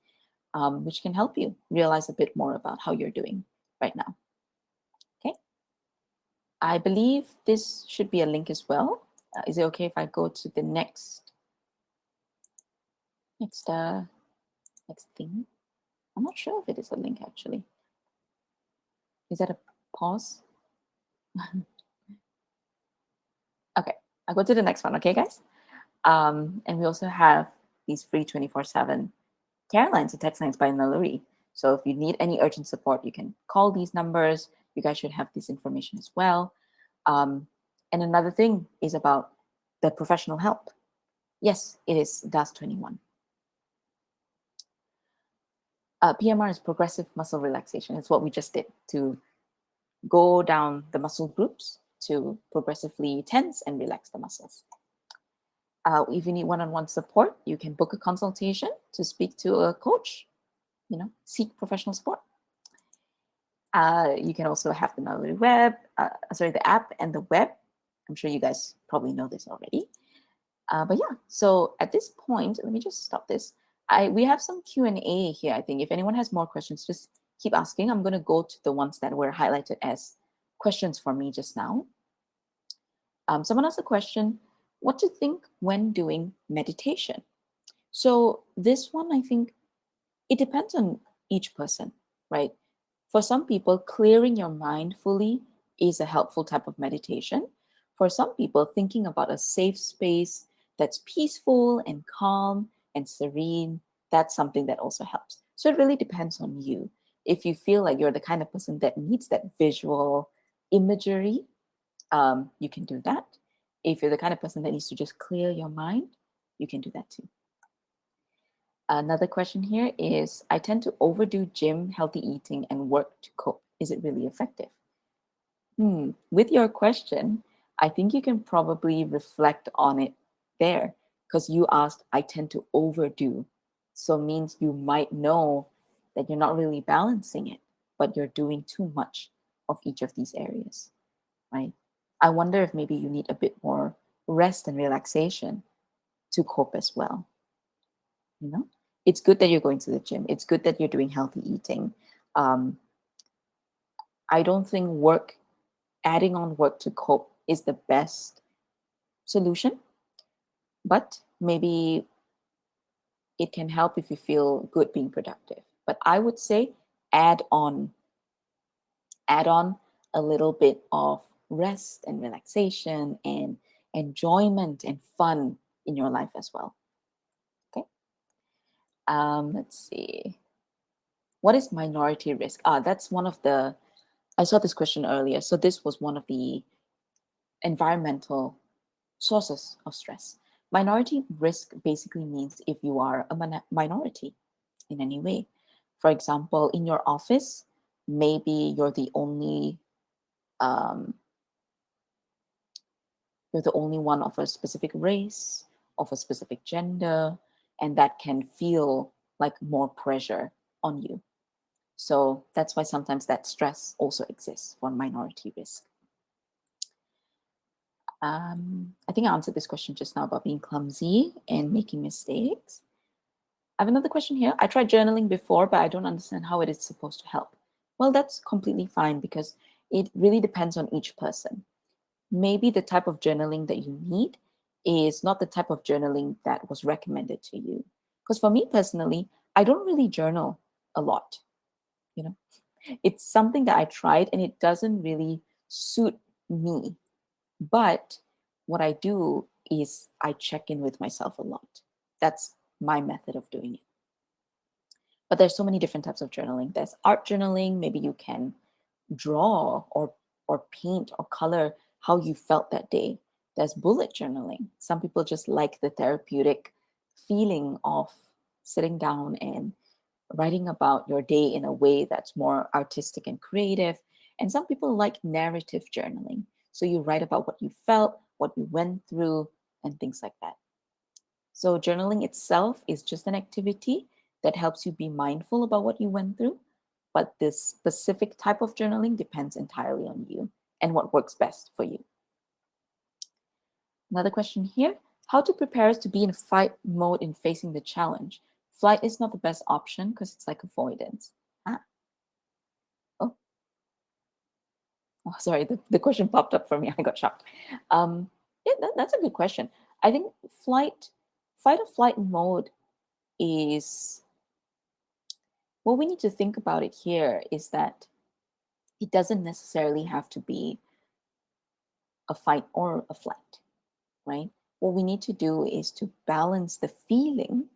A: which can help you realize a bit more about how you're doing right now. Okay. I believe this should be a link as well. Is it okay if I go to the next thing? I'm not sure if it is a link actually. Is that a pause? Okay, I'll go to the next one. Okay, guys. And we also have these free 24/7 care lines and text lines by Naluri. So if you need any urgent support, you can call these numbers. You guys should have this information as well. And another thing is about the professional help. Yes, it is DAS 21. PMR is progressive muscle relaxation. It's what we just did to go down the muscle groups to progressively tense and relax the muscles. If you need one-on-one support, you can book a consultation to speak to a coach, seek professional support. You can also have the Naluri the app and the web. I'm sure you guys probably know this already. But yeah, so at this point, let me just stop this. We have some Q&A here, I think. If anyone has more questions, just keep asking. I'm going to go to the ones that were highlighted as questions for me just now. Someone asked a question, what to think when doing meditation? So this one, I think it depends on each person, right? For some people, clearing your mind fully is a helpful type of meditation. For some people, thinking about a safe space that's peaceful and calm and serene, that's something that also helps. So it really depends on you. If you feel like you're the kind of person that needs that visual imagery, you can do that. If you're the kind of person that needs to just clear your mind, you can do that too. Another question here is, I tend to overdo gym, healthy eating, and work to cope. Is it really effective? With your question, I think you can probably reflect on it there, because you asked, I tend to overdo. So means you might know that you're not really balancing it, but you're doing too much of each of these areas, right? I wonder if maybe you need a bit more rest and relaxation to cope as well. You know, it's good that you're going to the gym. It's good that you're doing healthy eating. Um, I don't think adding on work to cope is the best solution, but maybe it can help if you feel good being productive. But I would say add on add on a little bit of rest and relaxation and enjoyment and fun in your life as well. Okay. Let's see. What is minority risk? That's one of the, I saw this question earlier. So this was one of the environmental sources of stress. Minority risk basically means if you are a minority in any way. For example, in your office, maybe um, you're the only one of a specific race, of a specific gender, and that can feel like more pressure on you. So that's why sometimes that stress also exists for minority risk. I think I answered this question just now about being clumsy and making mistakes. I have another question here. I tried journaling before, but I don't understand how it is supposed to help. Well, that's completely fine because it really depends on each person. Maybe the type of journaling that you need is not the type of journaling that was recommended to you. Because for me personally, I don't really journal a lot. You know, it's something that I tried and it doesn't really suit me. But what I do is I check in with myself a lot. That's my method of doing it. But there's so many different types of journaling. There's art journaling. Maybe you can draw or paint or color how you felt that day. There's bullet journaling. Some people just like the therapeutic feeling of sitting down and writing about your day in a way that's more artistic and creative. And some people like narrative journaling. So you write about what you felt, what you went through, and things like that. So journaling itself is just an activity that helps you be mindful about what you went through. But this specific type of journaling depends entirely on you and what works best for you. Another question here. How to prepare us to be in fight mode in facing the challenge? Flight is not the best option because it's like avoidance. Ah, oh, oh sorry, the question popped up for me. I got shocked. Yeah, that's a good question. I think fight or flight mode is, what we need to think about it here is that it doesn't necessarily have to be a fight or a flight, right? What we need to do is to balance the feeling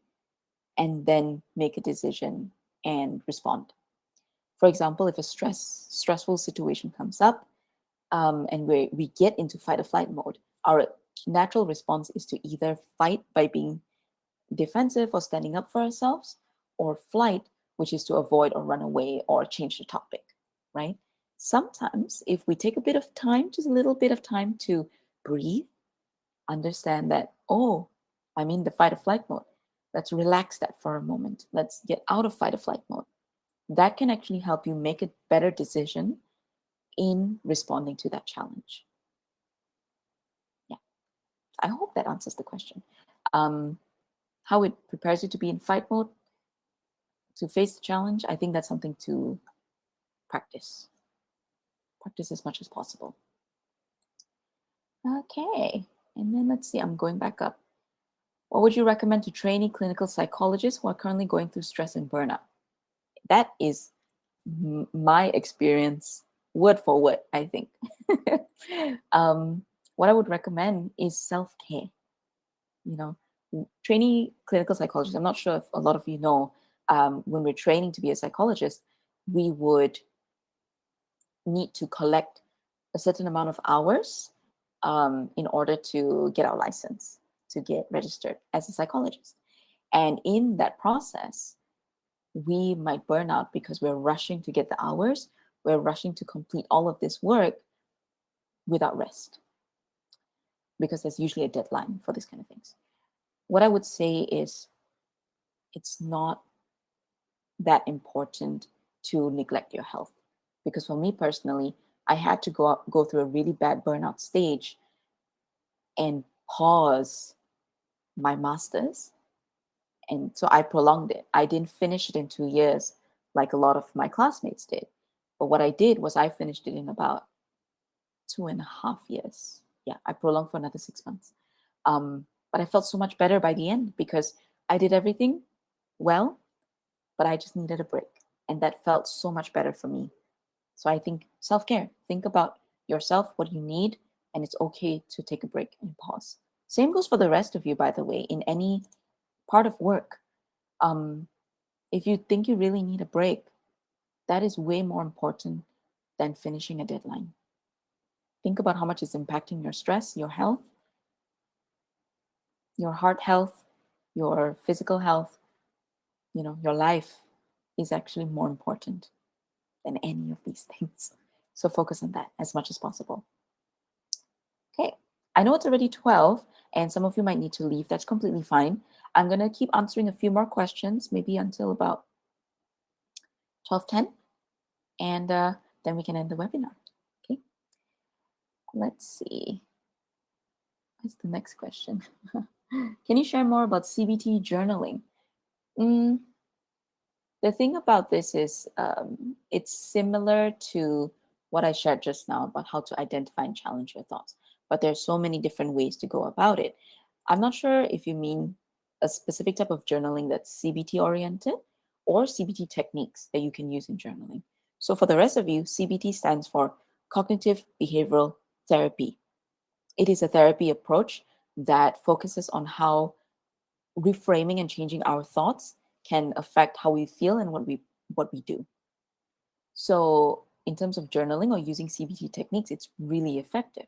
A: and then make a decision and respond. For example, if a stressful situation comes up, and we get into fight or flight mode, our natural response is to either fight by being defensive or standing up for ourselves, or flight, which is to avoid or run away or change the topic, right? Sometimes, if we take a bit of time, just a little bit of time to breathe, understand that, oh, I'm in the fight or flight mode. Let's relax that for a moment. Let's get out of fight or flight mode. That can actually help you make a better decision in responding to that challenge. Yeah, I hope that answers the question. Um, how it prepares you to be in fight mode to face the challenge, I think that's something to practice. Practice as much as possible. Okay, and then let's see, I'm going back up. What would you recommend to trainee clinical psychologists who are currently going through stress and burnout? That is my experience, word for word, I think. What I would recommend is self-care. You know, trainee clinical psychologists, I'm not sure if a lot of you know, when we're training to be a psychologist, we would need to collect a certain amount of hours in order to get our license, to get registered as a psychologist. And in that process, we might burn out because we're rushing to get the hours, we're rushing to complete all of this work without rest, because there's usually a deadline for these kind of things. What I would say is it's not that important to neglect your health. Because for me personally, I had to go through a really bad burnout stage and pause my master's. And so I prolonged it. I didn't finish it in 2 years like a lot of my classmates did. But what I did was I finished it in about 2.5 years. Yeah, I prolonged for another 6 months. But I felt so much better by the end because I did everything well, but I just needed a break. And that felt so much better for me. So I think self-care, think about yourself, what you need, and it's okay to take a break and pause. Same goes for the rest of you, by the way, in any part of work. Um, if you think you really need a break, that is way more important than finishing a deadline. Think about how much it's impacting your stress, your health, your heart health, your physical health, your life is actually more important than any of these things. So focus on that as much as possible. Okay, I know it's already 12 and some of you might need to leave. That's completely fine. I'm going to keep answering a few more questions, maybe until about 12:10, and then we can end the webinar. Okay, let's see. What's the next question? Can you share more about CBT journaling? Mm, the thing about this is it's similar to what I shared just now about how to identify and challenge your thoughts. But there's so many different ways to go about it. I'm not sure if you mean a specific type of journaling that's CBT oriented or CBT techniques that you can use in journaling. So for the rest of you, CBT stands for Cognitive Behavioral Therapy. It is a therapy approach that focuses on how reframing and changing our thoughts can affect how we feel and what we do. So in terms of journaling or using CBT techniques, it's really effective.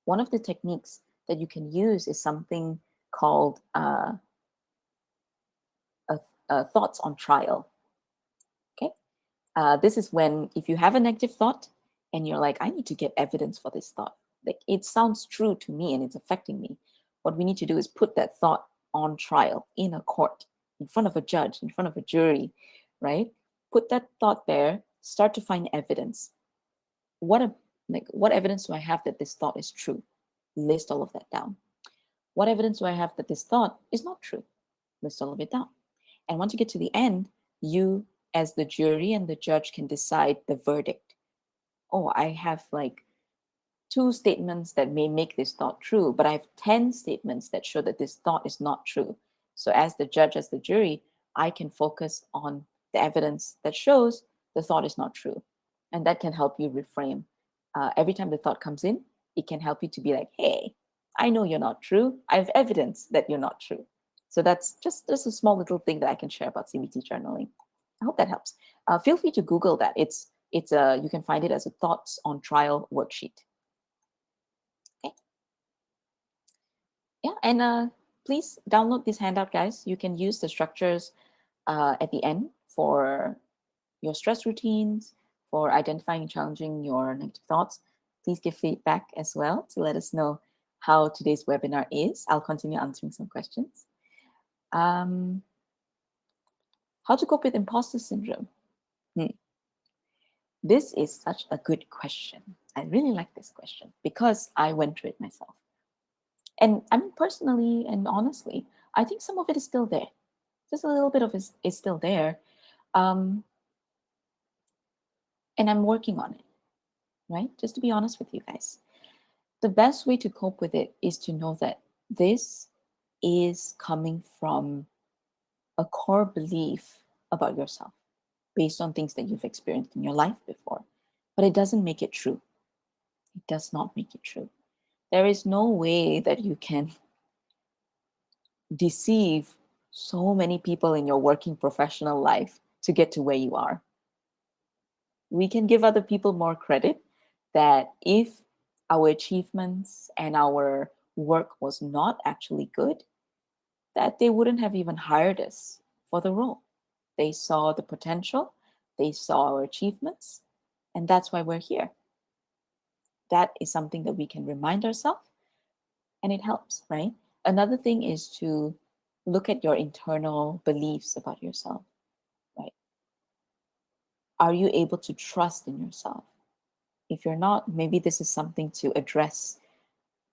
A: One of the techniques that you can use is something called thoughts on trial. Okay, this is when if you have a negative thought and you're like, I need to get evidence for this thought. Like it sounds true to me and it's affecting me. What we need to do is put that thought on trial in a court, in front of a judge, in front of a jury, right? Put that thought there, start to find evidence. What evidence do I have that this thought is true? List all of that down. What evidence do I have that this thought is not true? List all of it down. And once you get to the end, you, as the jury and the judge, can decide the verdict. Oh, I have like 2 statements that may make this thought true, but I have 10 statements that show that this thought is not true. So, as the judge, as the jury, I can focus on the evidence that shows the thought is not true. And that can help you reframe. Every time the thought comes in, it can help you to be like, hey, I know you're not true. I have evidence that you're not true. So, that's just a small little thing that I can share about CBT journaling. I hope that helps. Feel free to Google that. You can find it as a thoughts on trial worksheet. Okay. Yeah, and please download this handout, guys. You can use the structures at the end for your stress routines, for identifying and challenging your negative thoughts. Please give feedback as well to let us know how today's webinar is. I'll continue answering some questions. How to cope with imposter syndrome? This is such a good question. I really like this question because I went through it myself. And I mean, personally and honestly, I think some of it is still there. Just a little bit of it is still there. Um, and I'm working on it, right? Just to be honest with you guys. The best way to cope with it is to know that this is coming from a core belief about yourself based on things that you've experienced in your life before. But it doesn't make it true. It does not make it true. There is no way that you can deceive so many people in your working professional life to get to where you are. We can give other people more credit that if our achievements and our work was not actually good, that they wouldn't have even hired us for the role. They saw the potential, they saw our achievements, and that's why we're here. That is something that we can remind ourselves, and it helps, right? Another thing is to look at your internal beliefs about yourself, right? Are you able to trust in yourself? If you're not, maybe this is something to address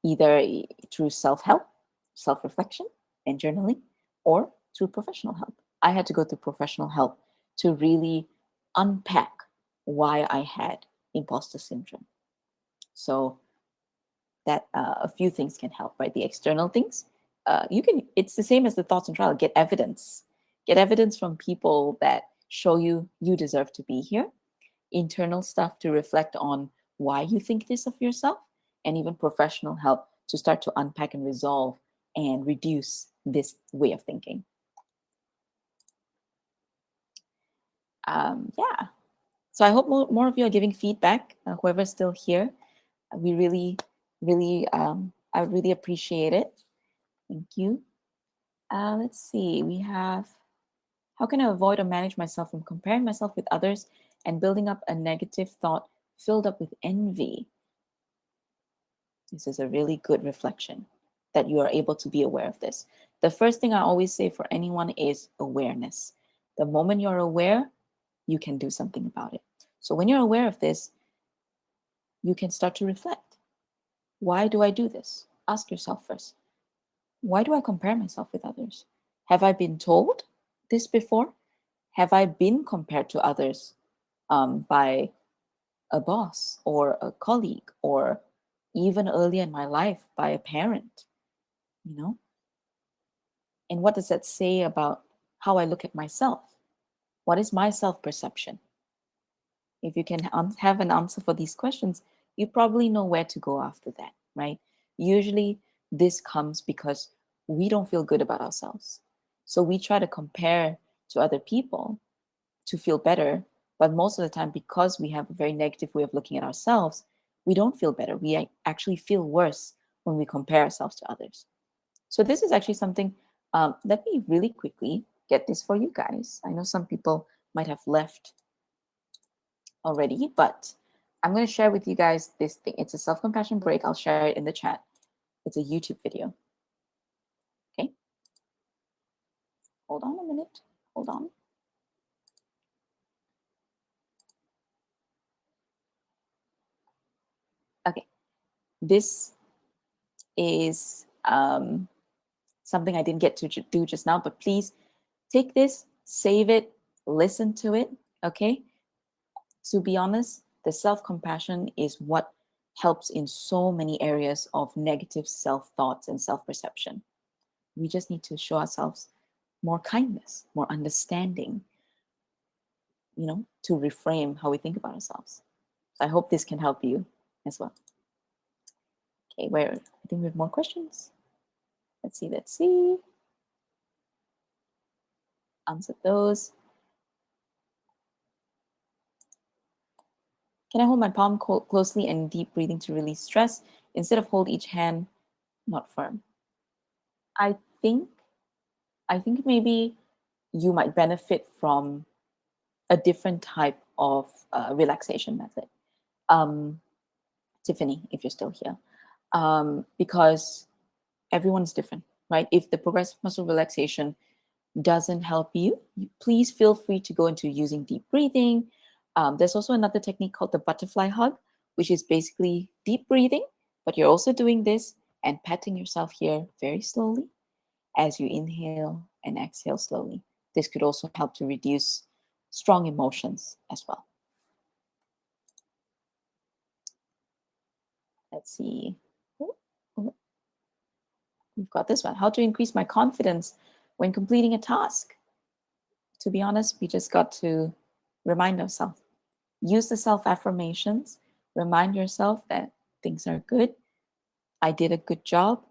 A: either through self help, self reflection, and journaling, or through professional help. I had to go through professional help to really unpack why I had imposter syndrome. So that a few things can help, right? The external things, you can. It's the same as the thoughts and trial. Get evidence from people that show you deserve to be here. Internal stuff to reflect on why you think this of yourself, and even professional help to start to unpack and resolve and reduce this way of thinking. Yeah. So I hope more of you are giving feedback. Whoever's still here, we I would really appreciate it. Thank you. Let's see. We have, how can I avoid or manage myself from comparing myself with others and building up a negative thought filled up with envy? This is a really good reflection that you are able to be aware of this. The first thing I always say for anyone is awareness. The moment you're aware, you can do something about it. So when you're aware of this, you can start to reflect. Why do I do this? Ask yourself first. Why do I compare myself with others? Have I been told this before? Have I been compared to others by a boss or a colleague, or even earlier in my life by a parent? You know, and what does that say about how I look at myself? What is my self perception? If you can have an answer for these questions, you probably know where to go after that, right? Usually, this comes because we don't feel good about ourselves. So we try to compare to other people to feel better. But most of the time, because we have a very negative way of looking at ourselves, we don't feel better. We actually feel worse when we compare ourselves to others. So this is actually something, let me really quickly get this for you guys. I know some people might have left already, but I'm going to share with you guys this thing. It's a self-compassion break. I'll share it in the chat. It's a YouTube video. Okay. Hold on a minute. Hold on. Okay. This is something I didn't get to do just now, but please take this, save it, listen to it. Okay. To be honest, the self compassion is what helps in so many areas of negative self thoughts and self perception. We just need to show ourselves more kindness, more understanding, to reframe how we think about ourselves. So I hope this can help you as well. Okay, I think we have more questions. Let's see. Answer those. Can I hold my palm closely and deep breathing to release stress instead of hold each hand not firm? I think maybe you might benefit from a different type of relaxation method. Tiffany, if you're still here, because everyone's different, right? If the progressive muscle relaxation doesn't help you, please feel free to go into using deep breathing. There's also another technique called the butterfly hug, which is basically deep breathing, but you're also doing this and patting yourself here very slowly as you inhale and exhale slowly. This could also help to reduce strong emotions as well. Let's see. We've got this one. How to increase my confidence when completing a task? To be honest, we just got to remind ourselves. Use the self affirmations. Remind yourself that things are good. I did a good job.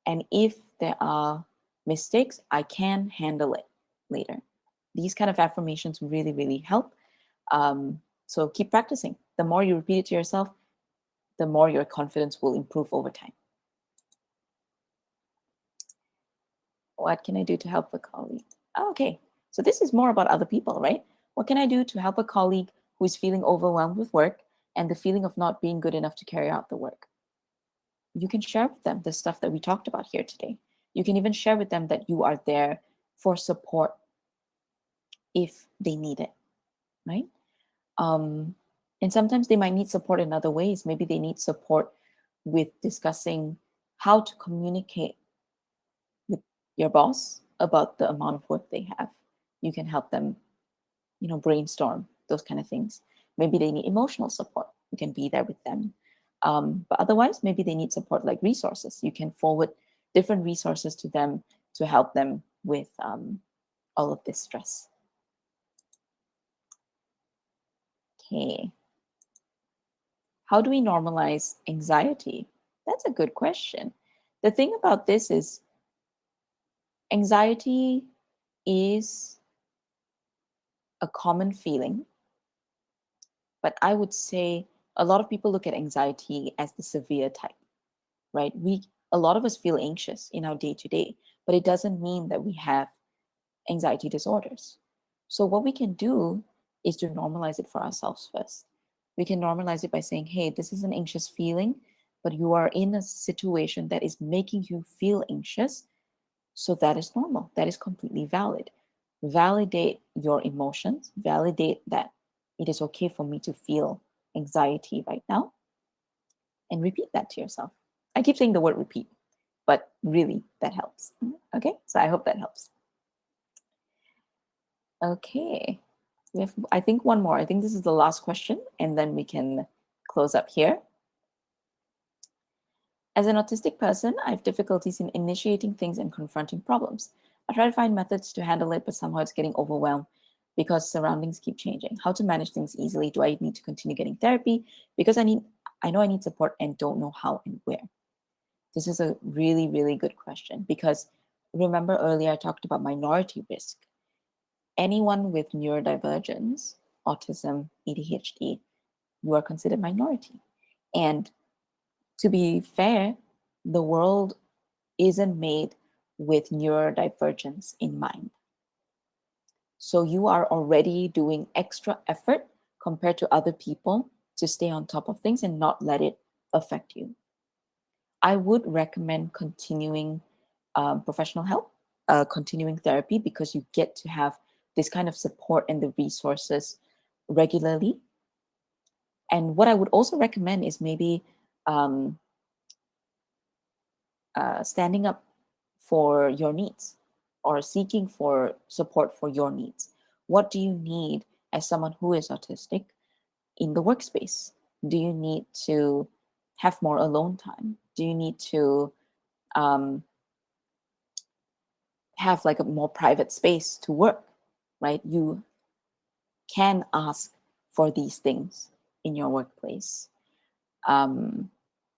A: And if there are mistakes, I can handle it later. These kind of affirmations really, really help. So keep practicing. The more you repeat it to yourself, the more your confidence will improve over time. What can I do to help a colleague? Oh, okay. So this is more about other people, right? What can I do to help a colleague who is feeling overwhelmed with work and the feeling of not being good enough to carry out the work? You can share with them the stuff that we talked about here today. You can even share with them that you are there for support if they need it, right? Um, and sometimes they might need support in other ways. Maybe they need support with discussing how to communicate with your boss about the amount of work they have. You can help them, brainstorm those kind of things. Maybe they need emotional support. You can be there with them. But otherwise, maybe they need support like resources. You can forward different resources to them to help them with all of this stress. Okay. How do we normalize anxiety? That's a good question. The thing about this is anxiety is a common feeling, but I would say a lot of people look at anxiety as the severe type, right? A lot of us feel anxious in our day to day, but it doesn't mean that we have anxiety disorders. So what we can do is to normalize it for ourselves first. We can normalize it by saying, hey, this is an anxious feeling, but you are in a situation that is making you feel anxious. So that is normal. That is completely valid. Validate your emotions, validate that it is okay for me to feel anxiety right now, and repeat that to yourself. I keep saying the word repeat, but really that helps. Okay, so I hope that helps. Okay, we have, I think, one more. I think this is the last question, and then we can close up here. As an autistic person, I have difficulties in initiating things and confronting problems. I try to find methods to handle it, but somehow it's getting overwhelmed because surroundings keep changing. How to manage things easily? Do I need to continue getting therapy? Because I know I need support and don't know how and where. This is a really, really good question because remember earlier I talked about minority risk. Anyone with neurodivergence, autism, ADHD, you are considered minority. And to be fair, the world isn't made with neurodivergence in mind. So you are already doing extra effort compared to other people to stay on top of things and not let it affect you. I would recommend continuing professional help, continuing therapy, because you get to have this kind of support and the resources regularly. And what I would also recommend is maybe um, standing up for your needs or seeking for support for your needs. What do you need as someone who is autistic in the workspace? Do you need to have more alone time? Do you need to um, have like a more private space to work, right? You can ask for these things in your workplace. Um,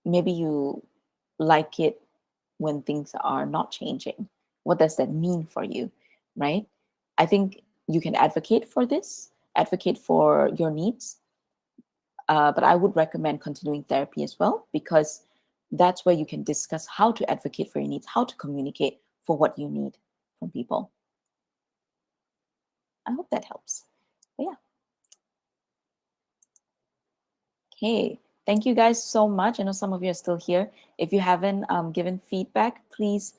A: Maybe you like it when things are not changing. What does that mean for you, right? I think you can advocate for this, advocate for your needs, but I would recommend continuing therapy as well, because that's where you can discuss how to advocate for your needs, how to communicate for what you need from people. I hope that helps. But yeah. Okay. Thank you guys so much. I know some of you are still here. If you haven't given feedback, please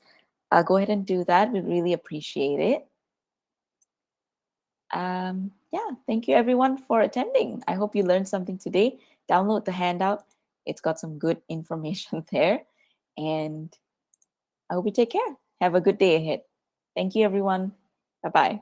A: go ahead and do that. We really appreciate it. Yeah, thank you everyone for attending. I hope you learned something today. Download the handout. It's got some good information there. And I hope you take care. Have a good day ahead. Thank you, everyone. Bye-bye.